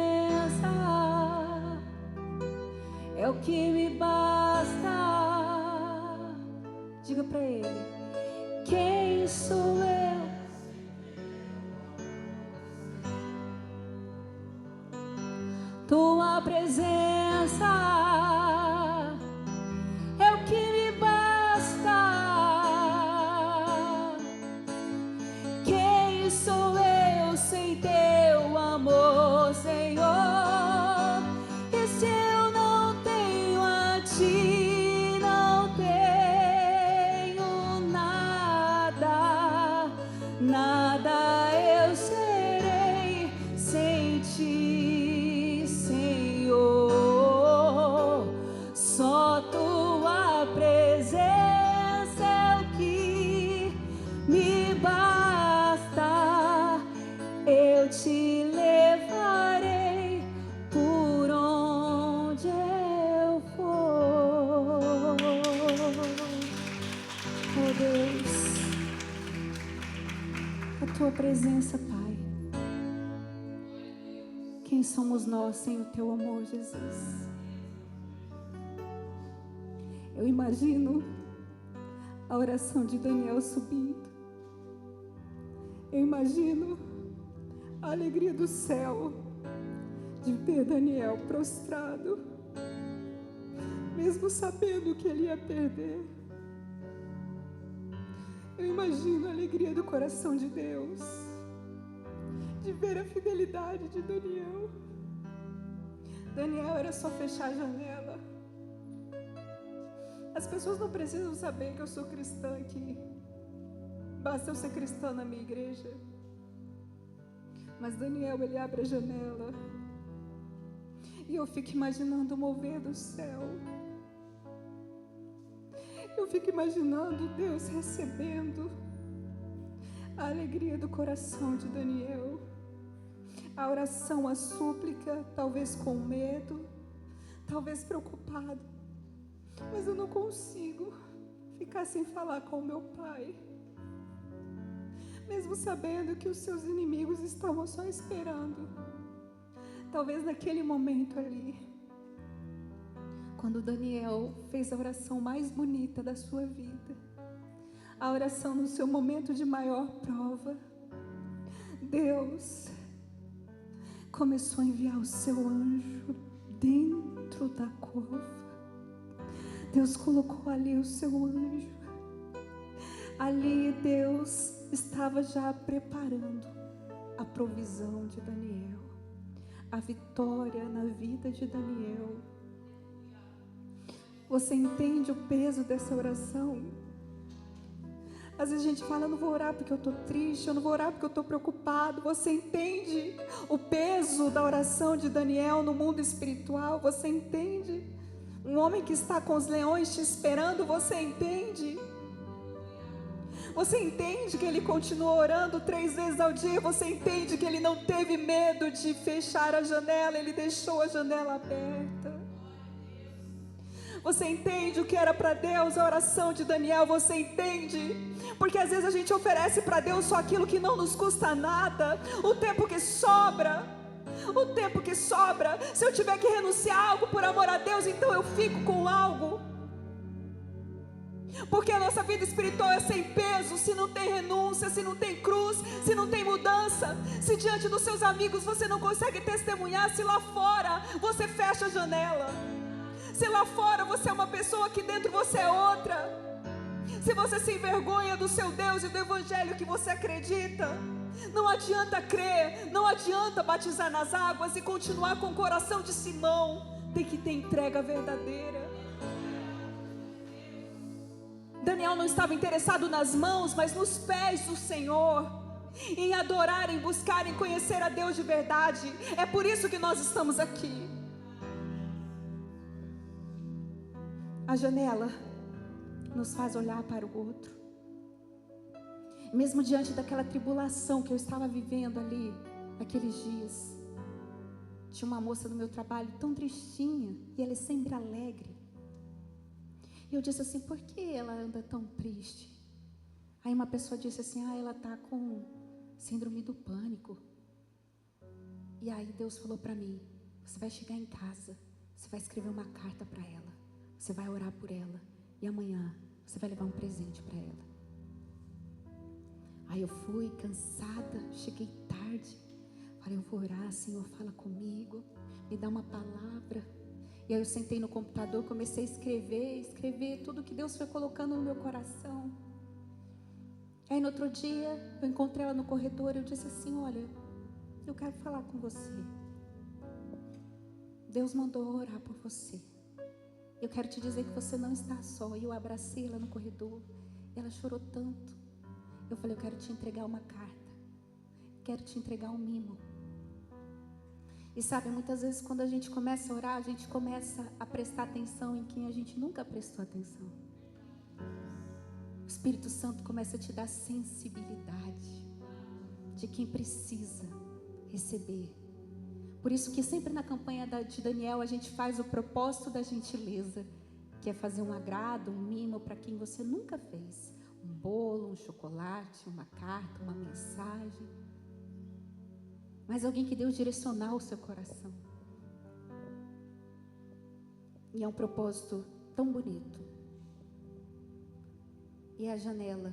é o que me basta. Diga para ele: quem sou eu? Tua presença é o que me basta. Quem sou eu sem teu amor, Senhor? E se eu não tenho a ti, não tenho Só tua presença é o que me basta. Eu te levarei por onde eu for. Oh Deus, a tua presença, Pai. Quem somos nós sem o teu amor, Jesus? Eu imagino a oração de Daniel subindo. Eu imagino a alegria do céu de ver Daniel prostrado, mesmo sabendo que ele ia perder. Eu imagino a alegria do coração de Deus, de ver a fidelidade de Daniel. Daniel era só fechar a janela. As pessoas não precisam saber que eu sou cristã aqui. Basta eu ser cristã na minha igreja. Mas Daniel, ele abre a janela. E eu fico imaginando o mover do céu. Eu fico imaginando Deus recebendo a alegria do coração de Daniel. A oração, a súplica, talvez com medo, talvez preocupado. Mas eu não consigo ficar sem falar com o meu pai. Mesmo sabendo que os seus inimigos estavam só esperando. Talvez naquele momento ali, quando Daniel fez a oração mais bonita da sua vida, a oração no seu momento de maior prova, Deus começou a enviar o seu anjo dentro da cova. Deus colocou ali o seu anjo. Ali Deus estava já preparando a provisão de Daniel, a vitória na vida de Daniel. Você entende o peso dessa oração? Às vezes a gente fala, eu não vou orar porque eu estou triste, eu não vou orar porque eu estou preocupado. Você entende o peso da oração de Daniel no mundo espiritual? Você entende? Um homem que está com os leões te esperando, você entende? Você entende que ele continuou orando 3 vezes ao dia? Você entende que ele não teve medo de fechar a janela, ele deixou a janela aberta? Você entende o que era para Deus a oração de Daniel? Você entende? Porque às vezes a gente oferece para Deus só aquilo que não nos custa nada, o tempo que sobra. O tempo que sobra. Se eu tiver que renunciar a algo por amor a Deus, então eu fico com algo. Porque a nossa vida espiritual é sem peso. Se não tem renúncia, se não tem cruz, se não tem mudança, se diante dos seus amigos você não consegue testemunhar, se lá fora você fecha a janela, se lá fora você é uma pessoa que dentro você é outra, se você se envergonha do seu Deus e do evangelho que você acredita, não adianta crer, não adianta batizar nas águas e continuar com o coração de Simão. Tem que ter entrega verdadeira. Daniel não estava interessado nas mãos, mas nos pés do Senhor, em adorar, em buscar, em conhecer a Deus de verdade. É por isso que nós estamos aqui. A janela nos faz olhar para o outro. Mesmo diante daquela tribulação que eu estava vivendo ali, naqueles dias, tinha uma moça no meu trabalho tão tristinha, e ela é sempre alegre. E eu disse assim, por que ela anda tão triste? Aí uma pessoa disse assim, ela está com síndrome do pânico. E aí Deus falou para mim, você vai chegar em casa, você vai escrever uma carta para ela, você vai orar por ela, e amanhã você vai levar um presente para ela. Aí eu fui cansada, cheguei tarde, falei, eu vou orar, Senhor, fala comigo, me dá uma palavra. E aí eu sentei no computador, comecei a escrever tudo que Deus foi colocando no meu coração. Aí no outro dia, eu encontrei ela no corredor, eu disse assim, olha, eu quero falar com você. Deus mandou orar por você. Eu quero te dizer que você não está só. E eu abracei ela no corredor, ela chorou tanto. Eu falei, eu quero te entregar uma carta, quero te entregar um mimo. E sabe, muitas vezes quando a gente começa a orar, a gente começa a prestar atenção em quem a gente nunca prestou atenção. O Espírito Santo começa a te dar sensibilidade de quem precisa receber. Por isso que sempre na campanha de Daniel a gente faz o propósito da gentileza, que é fazer um agrado, um mimo para quem você nunca fez. Um bolo, um chocolate, uma carta, uma mensagem. Mas alguém que Deus direcionar o seu coração. E é um propósito tão bonito. E é a janela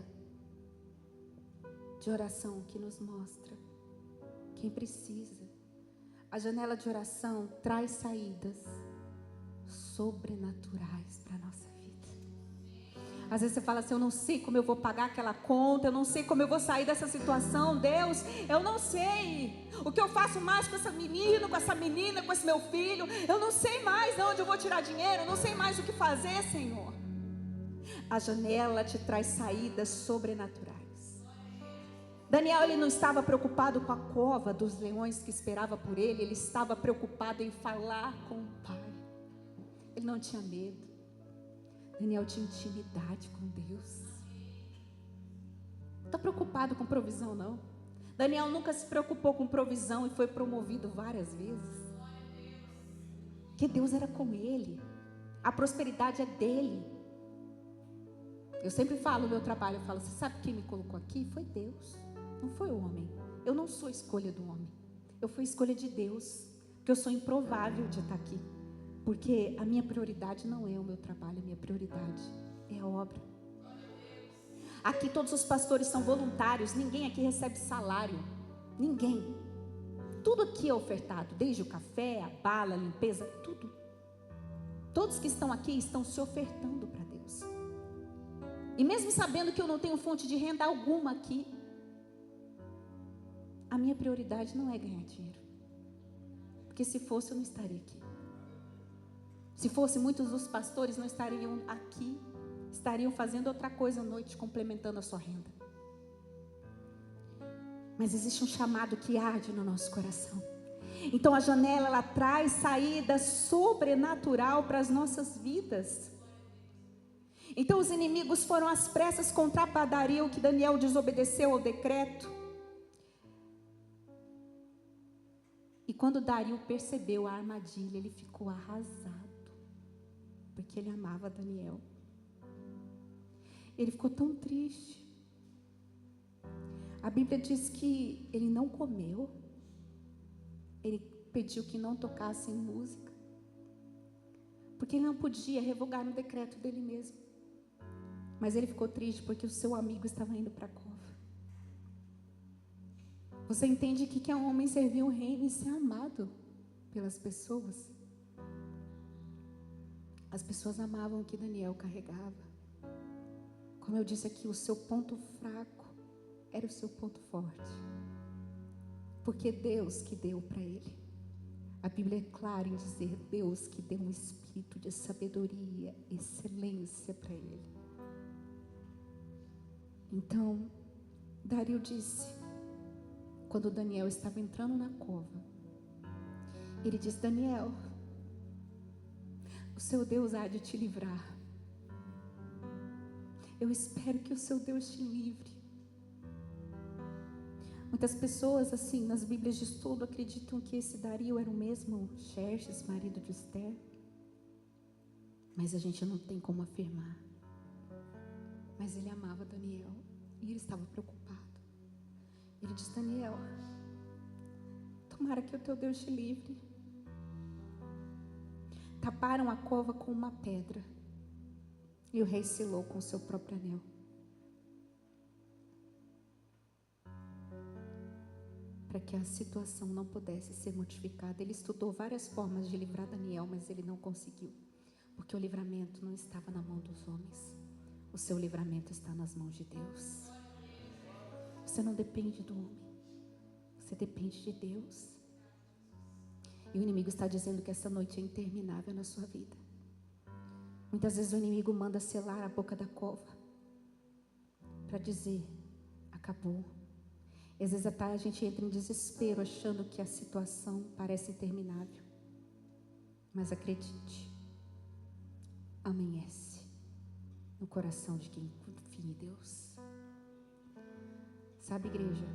de oração que nos mostra quem precisa. A janela de oração traz saídas sobrenaturais para a nossa vida. Às vezes você fala assim, eu não sei como eu vou pagar aquela conta, eu não sei como eu vou sair dessa situação, Deus, eu não sei o que eu faço mais com essa menina, com essa menina, com esse meu filho, eu não sei mais de onde eu vou tirar dinheiro, eu não sei mais o que fazer, Senhor. A janela te traz saídas sobrenaturais. Daniel, ele não estava preocupado com a cova dos leões que esperava por ele, ele estava preocupado em falar com o Pai. Ele não tinha medo. Daniel tinha intimidade com Deus. Não está preocupado com provisão, não. Daniel nunca se preocupou com provisão e foi promovido várias vezes. Porque Deus era com ele. A prosperidade é dele. Eu sempre falo no meu trabalho, eu falo, você sabe quem me colocou aqui? Foi Deus, não foi o homem. Eu não sou escolha do homem. Eu fui escolha de Deus. Porque eu sou improvável de estar aqui. Porque a minha prioridade não é o meu trabalho, a minha prioridade é a obra. Aqui todos os pastores são voluntários, ninguém aqui recebe salário, ninguém. Tudo aqui é ofertado, desde o café, a bala, a limpeza, tudo. Todos que estão aqui estão se ofertando para Deus. E mesmo sabendo que eu não tenho fonte de renda alguma aqui, a minha prioridade não é ganhar dinheiro. Porque se fosse eu não estaria aqui. Se fosse, muitos dos pastores não estariam aqui, estariam fazendo outra coisa à noite, complementando a sua renda. Mas existe um chamado que arde no nosso coração. Então a janela, ela traz saída sobrenatural para as nossas vidas. Então os inimigos foram às pressas contra Dario, que Daniel desobedeceu ao decreto. E quando Dario percebeu a armadilha, ele ficou arrasado. Porque ele amava Daniel. Ele ficou tão triste. A Bíblia diz que ele não comeu. Ele pediu que não tocassem música. Porque ele não podia revogar no decreto dele mesmo. Mas ele ficou triste porque o seu amigo estava indo para a cova. Você entende que é um homem servir o reino e ser amado pelas pessoas? As pessoas amavam o que Daniel carregava. Como eu disse aqui, o seu ponto fraco era o seu ponto forte. Porque Deus que deu para ele. A Bíblia é clara em dizer, Deus que deu um espírito de sabedoria, excelência para ele. Então, Dario disse, quando Daniel estava entrando na cova, ele disse, Daniel, o seu Deus há de te livrar. Eu espero que o seu Deus te livre. Muitas pessoas, assim, nas Bíblias de estudo, acreditam que esse Dario era o mesmo Xerxes, marido de Esther. Mas a gente não tem como afirmar. Mas ele amava Daniel e ele estava preocupado. Ele disse, Daniel, tomara que o teu Deus te livre. Taparam a cova com uma pedra e o rei selou com o seu próprio anel. Para que a situação não pudesse ser modificada. Ele estudou várias formas de livrar Daniel, mas ele não conseguiu. Porque o livramento não estava na mão dos homens. O seu livramento está nas mãos de Deus. Você não depende do homem. Você depende de Deus. E o inimigo está dizendo que essa noite é interminável na sua vida. Muitas vezes o inimigo manda selar a boca da cova para dizer, acabou. Às vezes a gente entra em desespero, achando que a situação parece interminável. Mas acredite, amanhece no coração de quem confia em Deus. Sabe, igreja,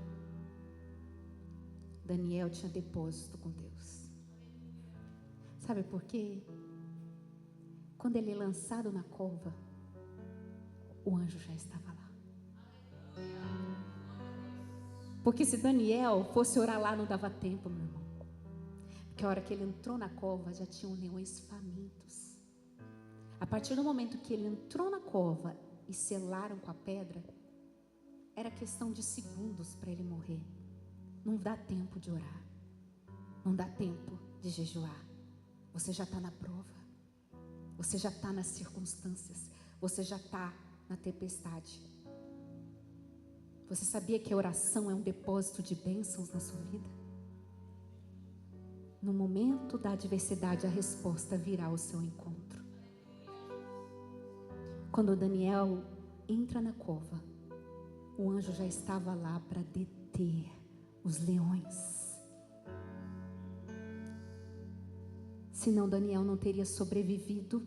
Daniel tinha depósito com Deus. Sabe por quê? Quando ele é lançado na cova, o anjo já estava lá. Porque se Daniel fosse orar lá, não dava tempo, meu irmão. Porque a hora que ele entrou na cova, já tinham leões famintos. A partir do momento que ele entrou na cova e selaram com a pedra, era questão de segundos para ele morrer. Não dá tempo de orar. Não dá tempo de jejuar. Você já está na prova. Você já está nas circunstâncias. Você já está na tempestade. Você sabia que a oração é um depósito de bênçãos na sua vida? No momento da adversidade, a resposta virá ao seu encontro. Quando Daniel entra na cova, o anjo já estava lá para deter os leões. Senão Daniel não teria sobrevivido.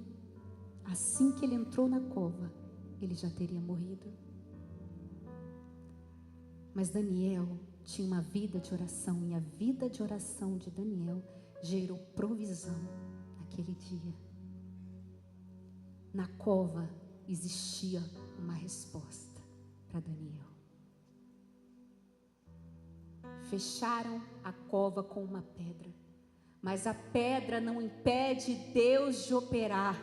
Assim que ele entrou na cova, ele já teria morrido. Mas Daniel tinha uma vida de oração, e a vida de oração de Daniel gerou provisão naquele dia. Na cova existia uma resposta para Daniel. Fecharam a cova com uma pedra, mas a pedra não impede Deus de operar.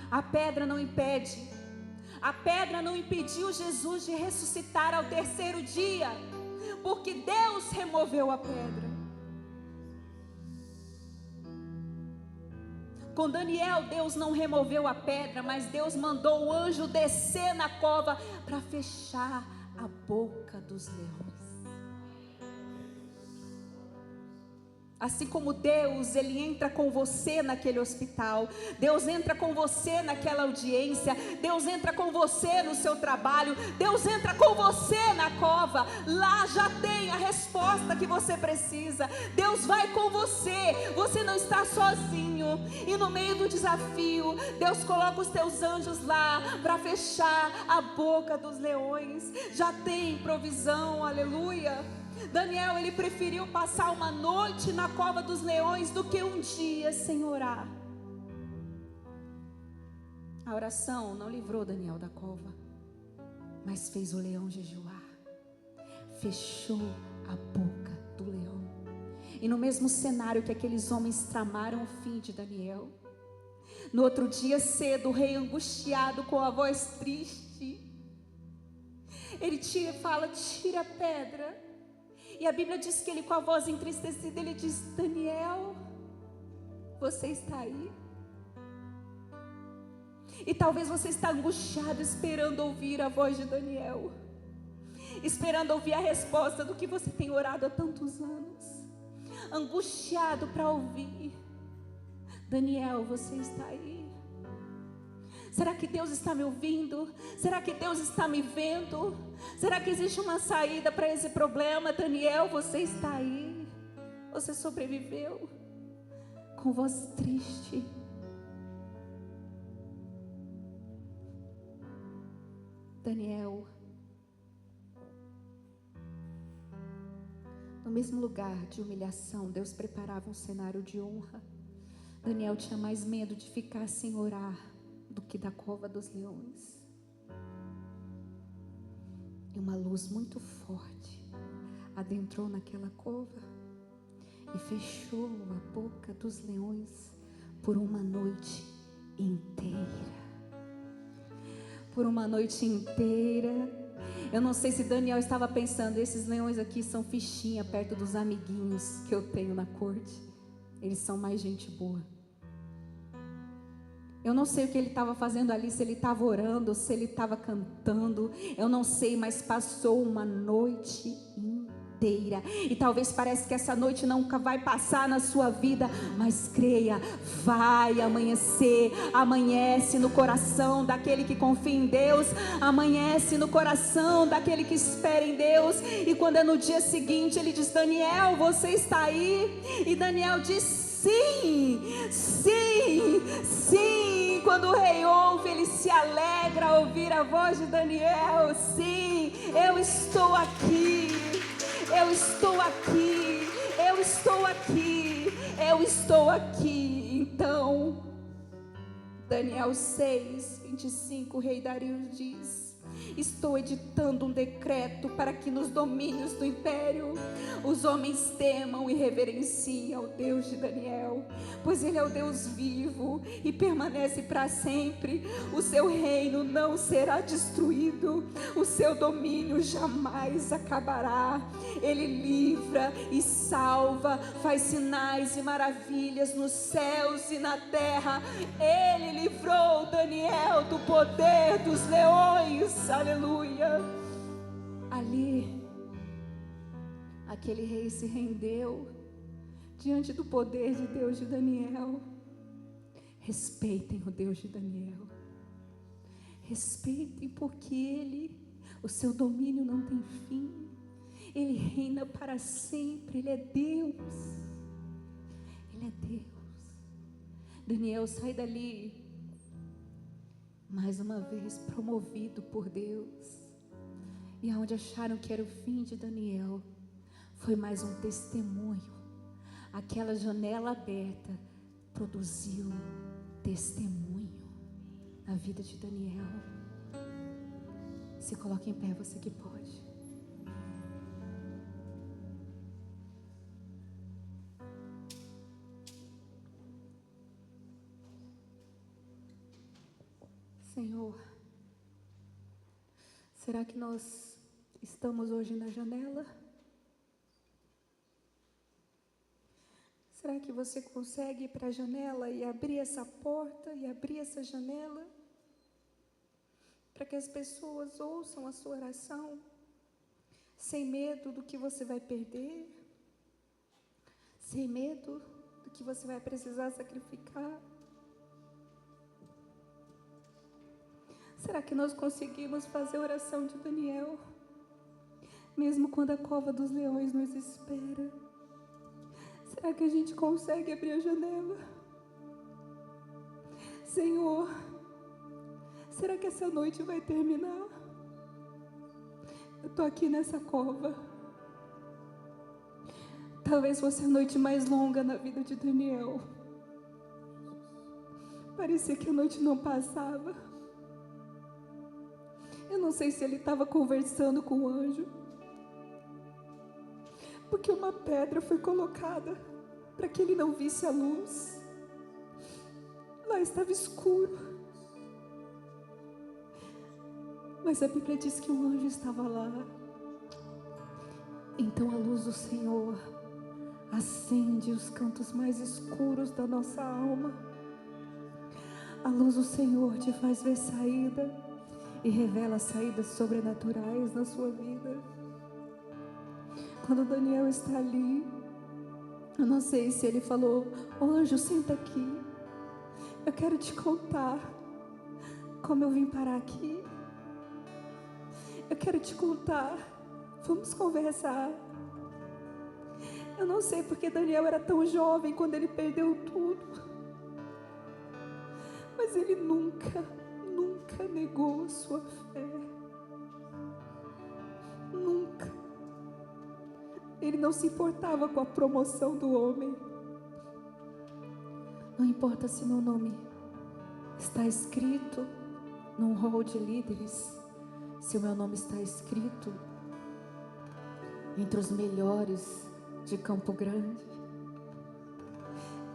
A pedra não impede. A pedra não impediu Jesus de ressuscitar ao terceiro dia, porque Deus removeu a pedra. Com Daniel, Deus não removeu a pedra, mas Deus mandou o anjo descer na cova para fechar a boca dos leões. Assim como Deus, Ele entra com você naquele hospital, Deus entra com você naquela audiência, Deus entra com você no seu trabalho, Deus entra com você na cova. Lá já tem a resposta que você precisa. Deus vai com você, você não está sozinho. E no meio do desafio, Deus coloca os teus anjos lá para fechar a boca dos leões. Já tem provisão, aleluia. Daniel, ele preferiu passar uma noite na cova dos leões do que um dia sem orar. A oração não livrou Daniel da cova, mas fez o leão jejuar. Fechou a boca do leão. E no mesmo cenário que aqueles homens tramaram o fim de Daniel, no outro dia cedo, o rei angustiado, com a voz triste, ele fala: tira a pedra. E a Bíblia diz que ele, com a voz entristecida, ele diz: Daniel, você está aí? E talvez você está angustiado, esperando ouvir a voz de Daniel, esperando ouvir a resposta do que você tem orado há tantos anos, angustiado para ouvir. Daniel, você está aí? Será que Deus está me ouvindo? Será que Deus está me vendo? Será que existe uma saída para esse problema? Daniel, você está aí? Você sobreviveu? Com voz triste. Daniel, no mesmo lugar de humilhação, Deus preparava um cenário de honra. Daniel tinha mais medo de ficar sem orar do que da cova dos leões. E uma luz muito forte adentrou naquela cova e fechou a boca dos leões por uma noite inteira. Por uma noite inteira. Eu não sei se Daniel estava pensando: esses leões aqui são fichinha perto dos amiguinhos que eu tenho na corte. Eles são mais gente boa. Eu não sei o que ele estava fazendo ali, se ele estava orando, se ele estava cantando, eu não sei, mas passou uma noite inteira inteira. E talvez pareça que essa noite nunca vai passar na sua vida, mas creia, vai amanhecer. Amanhece no coração daquele que confia em Deus, amanhece no coração daquele que espera em Deus. E quando é no dia seguinte, ele diz: Daniel, você está aí? E Daniel diz: sim, sim, sim. Quando o rei ouve, ele se alegra ao ouvir a voz de Daniel. Sim, eu estou aqui, eu estou aqui, eu estou aqui, eu estou aqui. Então, Daniel 6:25, o rei Dario diz: estou editando um decreto para que nos domínios do império os homens temam e reverenciem ao Deus de Daniel, pois ele é o Deus vivo e permanece para sempre. O seu reino não será destruído, o seu domínio jamais acabará. Ele livra e salva, faz sinais e maravilhas nos céus e na terra. Ele livrou Daniel do poder dos leões. Aleluia. Ali, aquele rei se rendeu diante do poder de Deus de Daniel. Respeitem o Deus de Daniel. Respeitem, porque Ele, o seu domínio não tem fim. Ele reina para sempre. Ele é Deus. Ele é Deus. Daniel sai dali, mais uma vez promovido por Deus. E aonde acharam que era o fim de Daniel, foi mais um testemunho. Aquela janela aberta produziu testemunho na vida de Daniel. Se coloque em pé, você que pode. Senhor, será que nós estamos hoje na janela? Será que você consegue ir para a janela e abrir essa porta e abrir essa janela para que as pessoas ouçam a sua oração, sem medo do que você vai perder, sem medo do que você vai precisar sacrificar? Será que nós conseguimos fazer a oração de Daniel, mesmo quando a cova dos leões nos espera? Será que a gente consegue abrir a janela? Senhor, será que essa noite vai terminar? Eu estou aqui nessa cova. Talvez fosse a noite mais longa na vida de Daniel. Parecia que a noite não passava. Eu não sei se ele estava conversando com o anjo, porque uma pedra foi colocada para que ele não visse a luz. Lá estava escuro, mas a Bíblia diz que um anjo estava lá. Então a luz do Senhor acende os cantos mais escuros da nossa alma. A luz do Senhor te faz ver saída e revela saídas sobrenaturais na sua vida. Quando Daniel está ali, eu não sei se ele falou: "Ô anjo, senta aqui, eu quero te contar como eu vim parar aqui. Eu quero te contar, vamos conversar." Eu não sei porque Daniel era tão jovem quando ele perdeu tudo, mas ele nunca negou sua fé. Nunca. Ele não se importava com a promoção do homem. Não importa se meu nome está escrito num hall de líderes, se o meu nome está escrito entre os melhores de Campo Grande.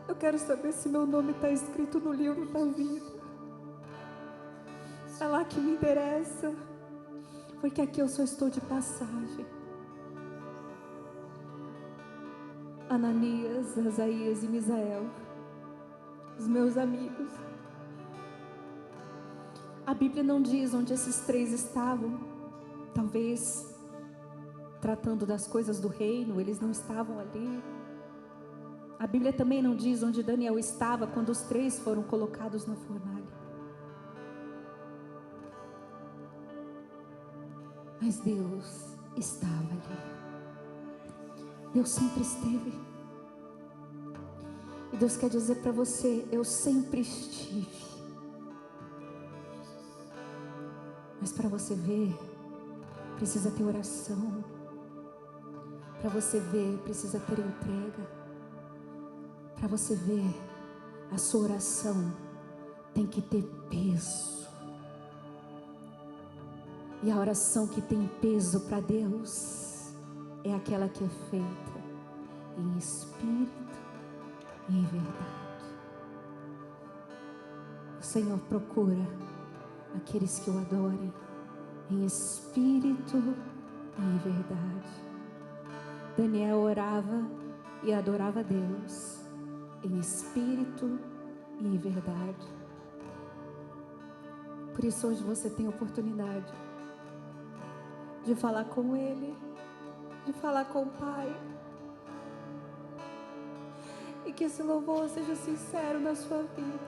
Eu quero saber se meu nome está escrito no livro da vida. É lá que me interessa, porque aqui eu só estou de passagem. Ananias, Azaías e Misael, os meus amigos. A Bíblia não diz onde esses três estavam. Talvez tratando das coisas do reino, eles não estavam ali. A Bíblia também não diz onde Daniel estava quando os 3 foram colocados na fornalha. Mas Deus estava ali. Deus sempre esteve. E Deus quer dizer para você: eu sempre estive. Mas para você ver, precisa ter oração. Para você ver, precisa ter entrega. Para você ver, a sua oração tem que ter peso. E a oração que tem peso para Deus é aquela que é feita em espírito e em verdade. O Senhor procura aqueles que o adorem em espírito e em verdade. Daniel orava e adorava Deus em espírito e em verdade. Por isso hoje você tem a oportunidade de falar com Ele, de falar com o Pai. E que esse louvor seja sincero na sua vida.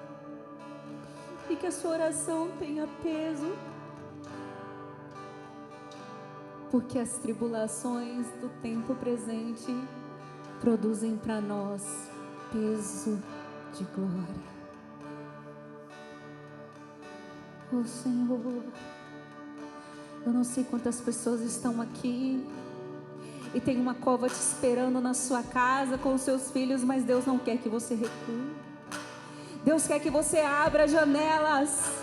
E que a sua oração tenha peso. Porque as tribulações do tempo presente produzem para nós peso de glória. Oh Senhor, eu não sei quantas pessoas estão aqui e tem uma cova te esperando na sua casa com os seus filhos, mas Deus não quer que você recue. Deus quer que você abra janelas.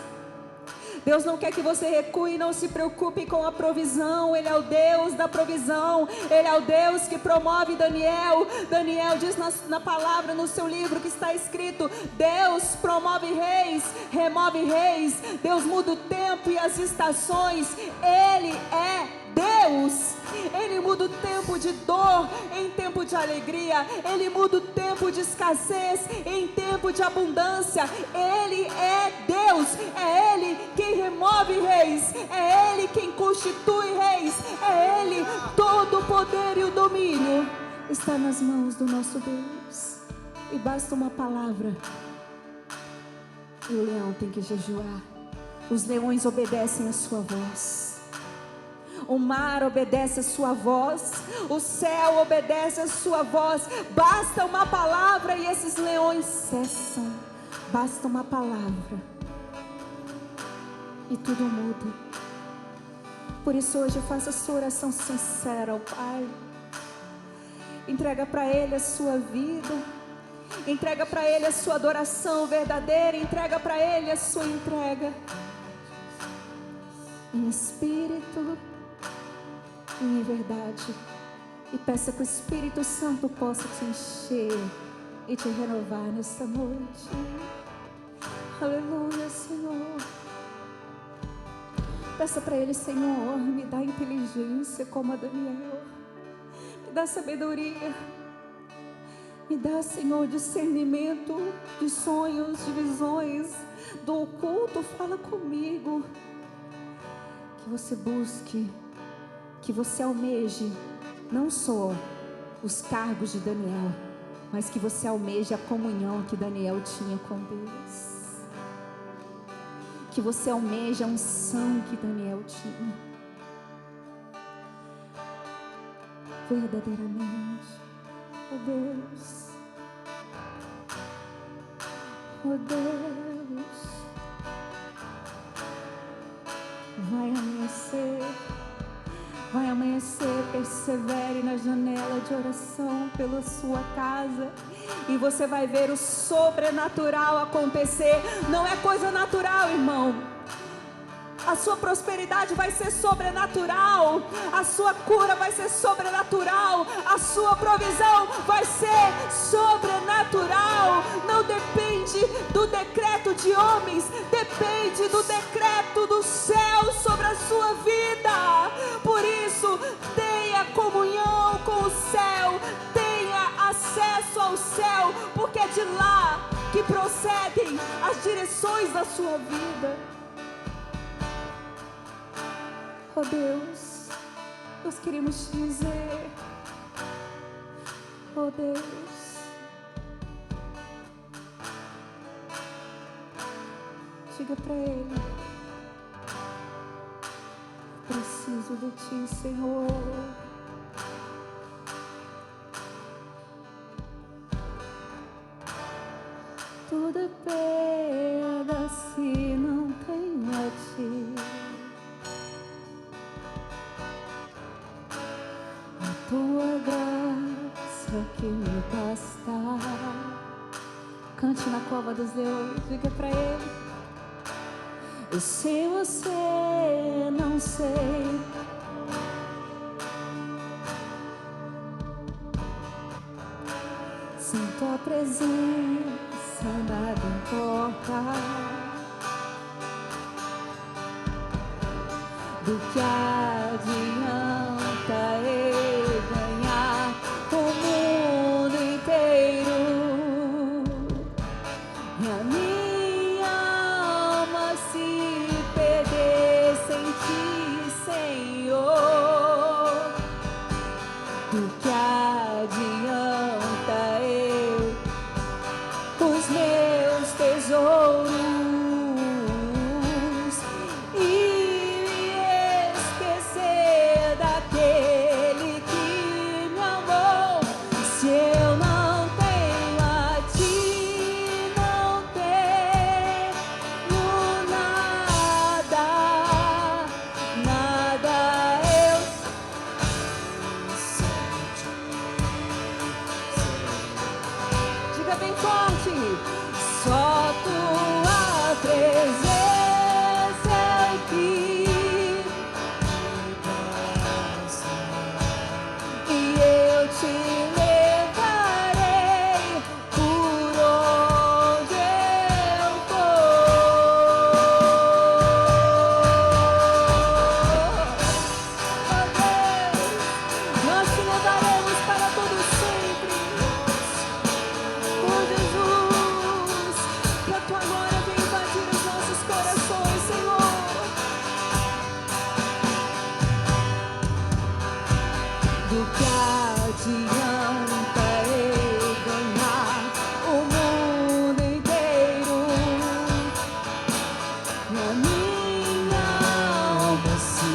Deus não quer que você recue e não se preocupe com a provisão. Ele é o Deus da provisão. Ele é o Deus que promove Daniel. Daniel diz na palavra, no seu livro que está escrito: Deus promove reis, remove reis. Deus muda o tempo e as estações. Ele é Deus. Ele muda o tempo de dor em tempo de alegria. Ele muda o tempo de escassez em tempo de abundância. Ele é Deus. É Ele quem remove reis. É Ele quem constitui reis. É Ele. Todo o poder e o domínio está nas mãos do nosso Deus. E basta uma palavra e o leão tem que jejuar. Os leões obedecem a sua voz. O mar obedece a sua voz. O céu obedece a sua voz. Basta uma palavra e esses leões cessam. Basta uma palavra e tudo muda. Por isso hoje faça a sua oração sincera ao Pai. Entrega para Ele a sua vida. Entrega para Ele a sua adoração verdadeira. Entrega para Ele a sua entrega em espírito e em verdade. E peça que o Espírito Santo possa te encher e te renovar nesta noite. Aleluia, Senhor. Peça para Ele: Senhor, me dá inteligência como a Daniel. Me dá sabedoria. Me dá, Senhor, discernimento de sonhos, de visões, do oculto. Fala comigo. Que você busque, que você almeje não só os cargos de Daniel, mas que você almeje a comunhão que Daniel tinha com Deus. Que você almeje a unção que Daniel tinha. Verdadeiramente. Oh Deus. Oh Deus. Vai amanhecer. Vai amanhecer, persevere na janela de oração pela sua casa. E você vai ver o sobrenatural acontecer. Não é coisa natural, irmão. A sua prosperidade vai ser sobrenatural. A sua cura vai ser sobrenatural. A sua provisão vai ser sobrenatural. Não depende do decreto de homens. Depende do decreto do céu sobre a sua vida. Por isso, tenha comunhão com o céu. Tenha acesso ao céu. Porque é de lá que procedem as direções da sua vida. Oh Deus, nós queremos te dizer, oh Deus, diga para Ele: preciso de ti, Senhor. Tudo é perda se não tenho a ti. A tua graça que me basta. Cante na cova dos leões, diga pra Ele: e se você não sei, sem tua presença nada importa. Do que adianta eu ganhar o mundo inteiro e a minha alma se perder sem ti, Senhor? Do que adianta eu os meus tesouros e me esquecer daquele que me amou? Se eu não tenho a ti, não tenho nada, nada eu diga bem forte: só tua presença aqui, e eu te levarei por onde eu for. Oh Deus, nós te levaremos para todo sempre. Oh Jesus, que a tua glória venha invadir os nossos corações, Senhor. Do que adianta eu ganhar o mundo inteiro e a minha alma se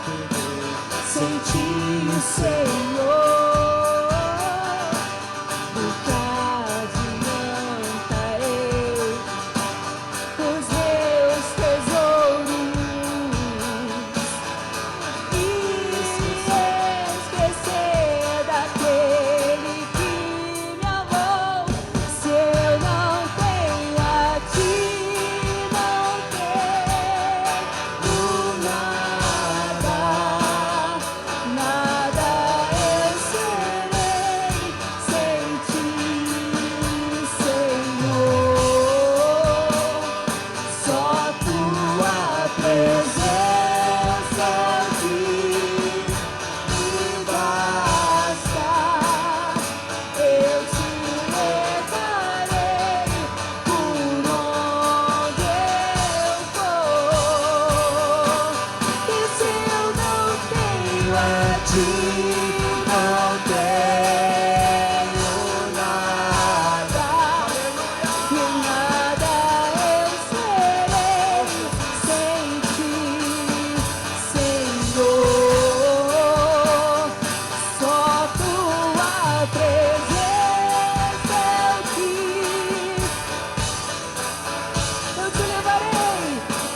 perder sem ti, Senhor? Do que adianta eu os meus tesouros e me esquecer daquele que me amou? Se eu não tenho a ti, não tenho nada, nada eu serei sem ti, Senhor. Só tua presença aqui me basta. Eu te levarei por onde eu for. E se eu não tenho a ti, não tenho nada, e nada eu serei sem ti, Senhor. Só tua presença aqui, eu te levarei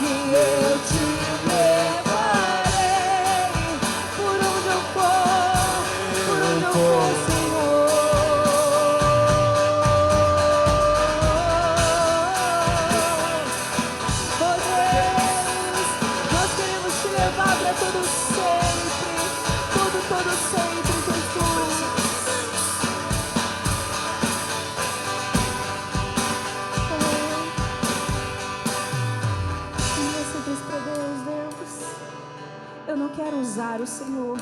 e eu te levarei por onde eu for, Senhor. Oh Deus, nós queremos te levar para todo sempre, todo sempre, Jesus. E você diz para Deus: Deus, eu não quero usar o Senhor,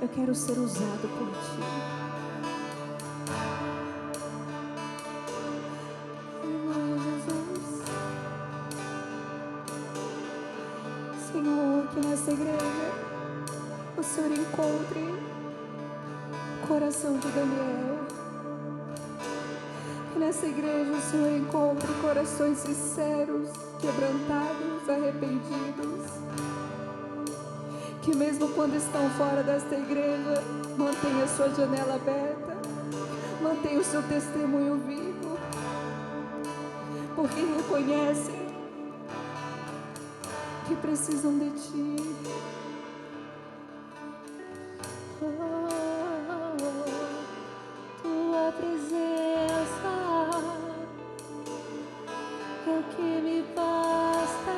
eu quero ser usado por ti. Aleluia, Jesus. Senhor, que nessa igreja o Senhor encontre o coração de Daniel. Que nessa igreja o Senhor encontre corações sinceros, quebrantados, arrependidos. Que mesmo quando estão fora desta igreja, mantenha a sua janela aberta, mantenha o seu testemunho vivo, porque reconhecem que precisam de Ti. Tua presença é o que me basta.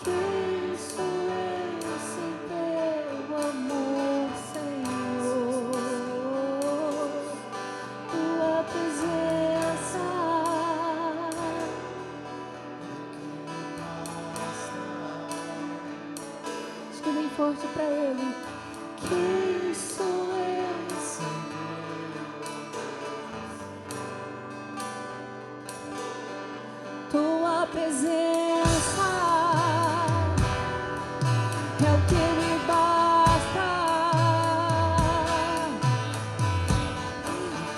Quem sou eu sem Teu amor, Senhor? Tua presença acho que bem forte pra Ele. Quem sou eu sem Tua presença é o que me basta.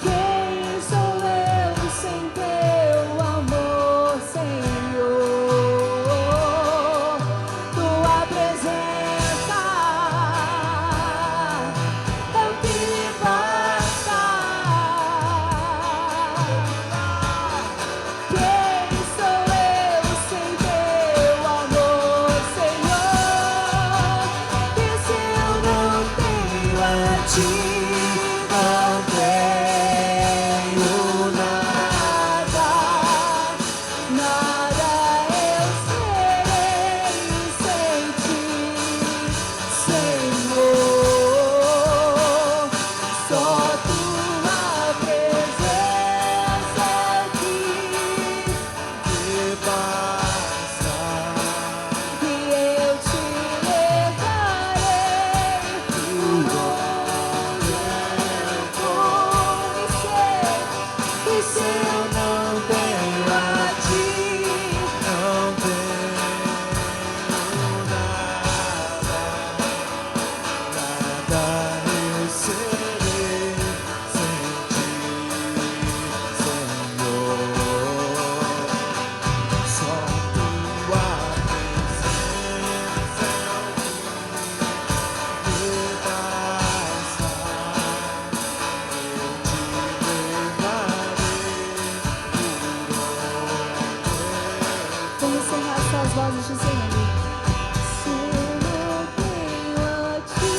Quem sou eu sem Teu amor, Senhor? Tua presença é o que me basta. Quem sou eu sem Teu amor, Senhor? E se eu não tenho a Ti, não tenho nada, nada eu serei sem Ti, Senhor. Só Tua presença é o que me basta. E eu Te levarei por onde eu for. E se eu não tenho a Ti, não tenho nada eu serei sem Ti, Senhor. Só Tua presença é o que me basta. Eu Te levarei por onde vamos encerrar suas vozes dizendo: se eu não tenho a Ti,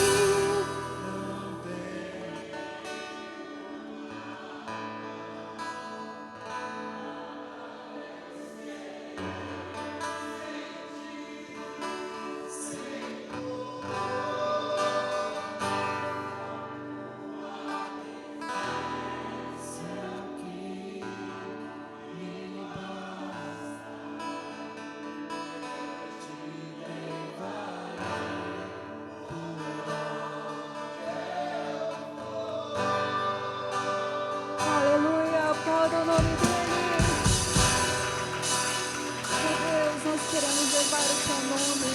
aleluia, aplauda o nome dEle. Meu Deus, nós queremos levar o Teu nome.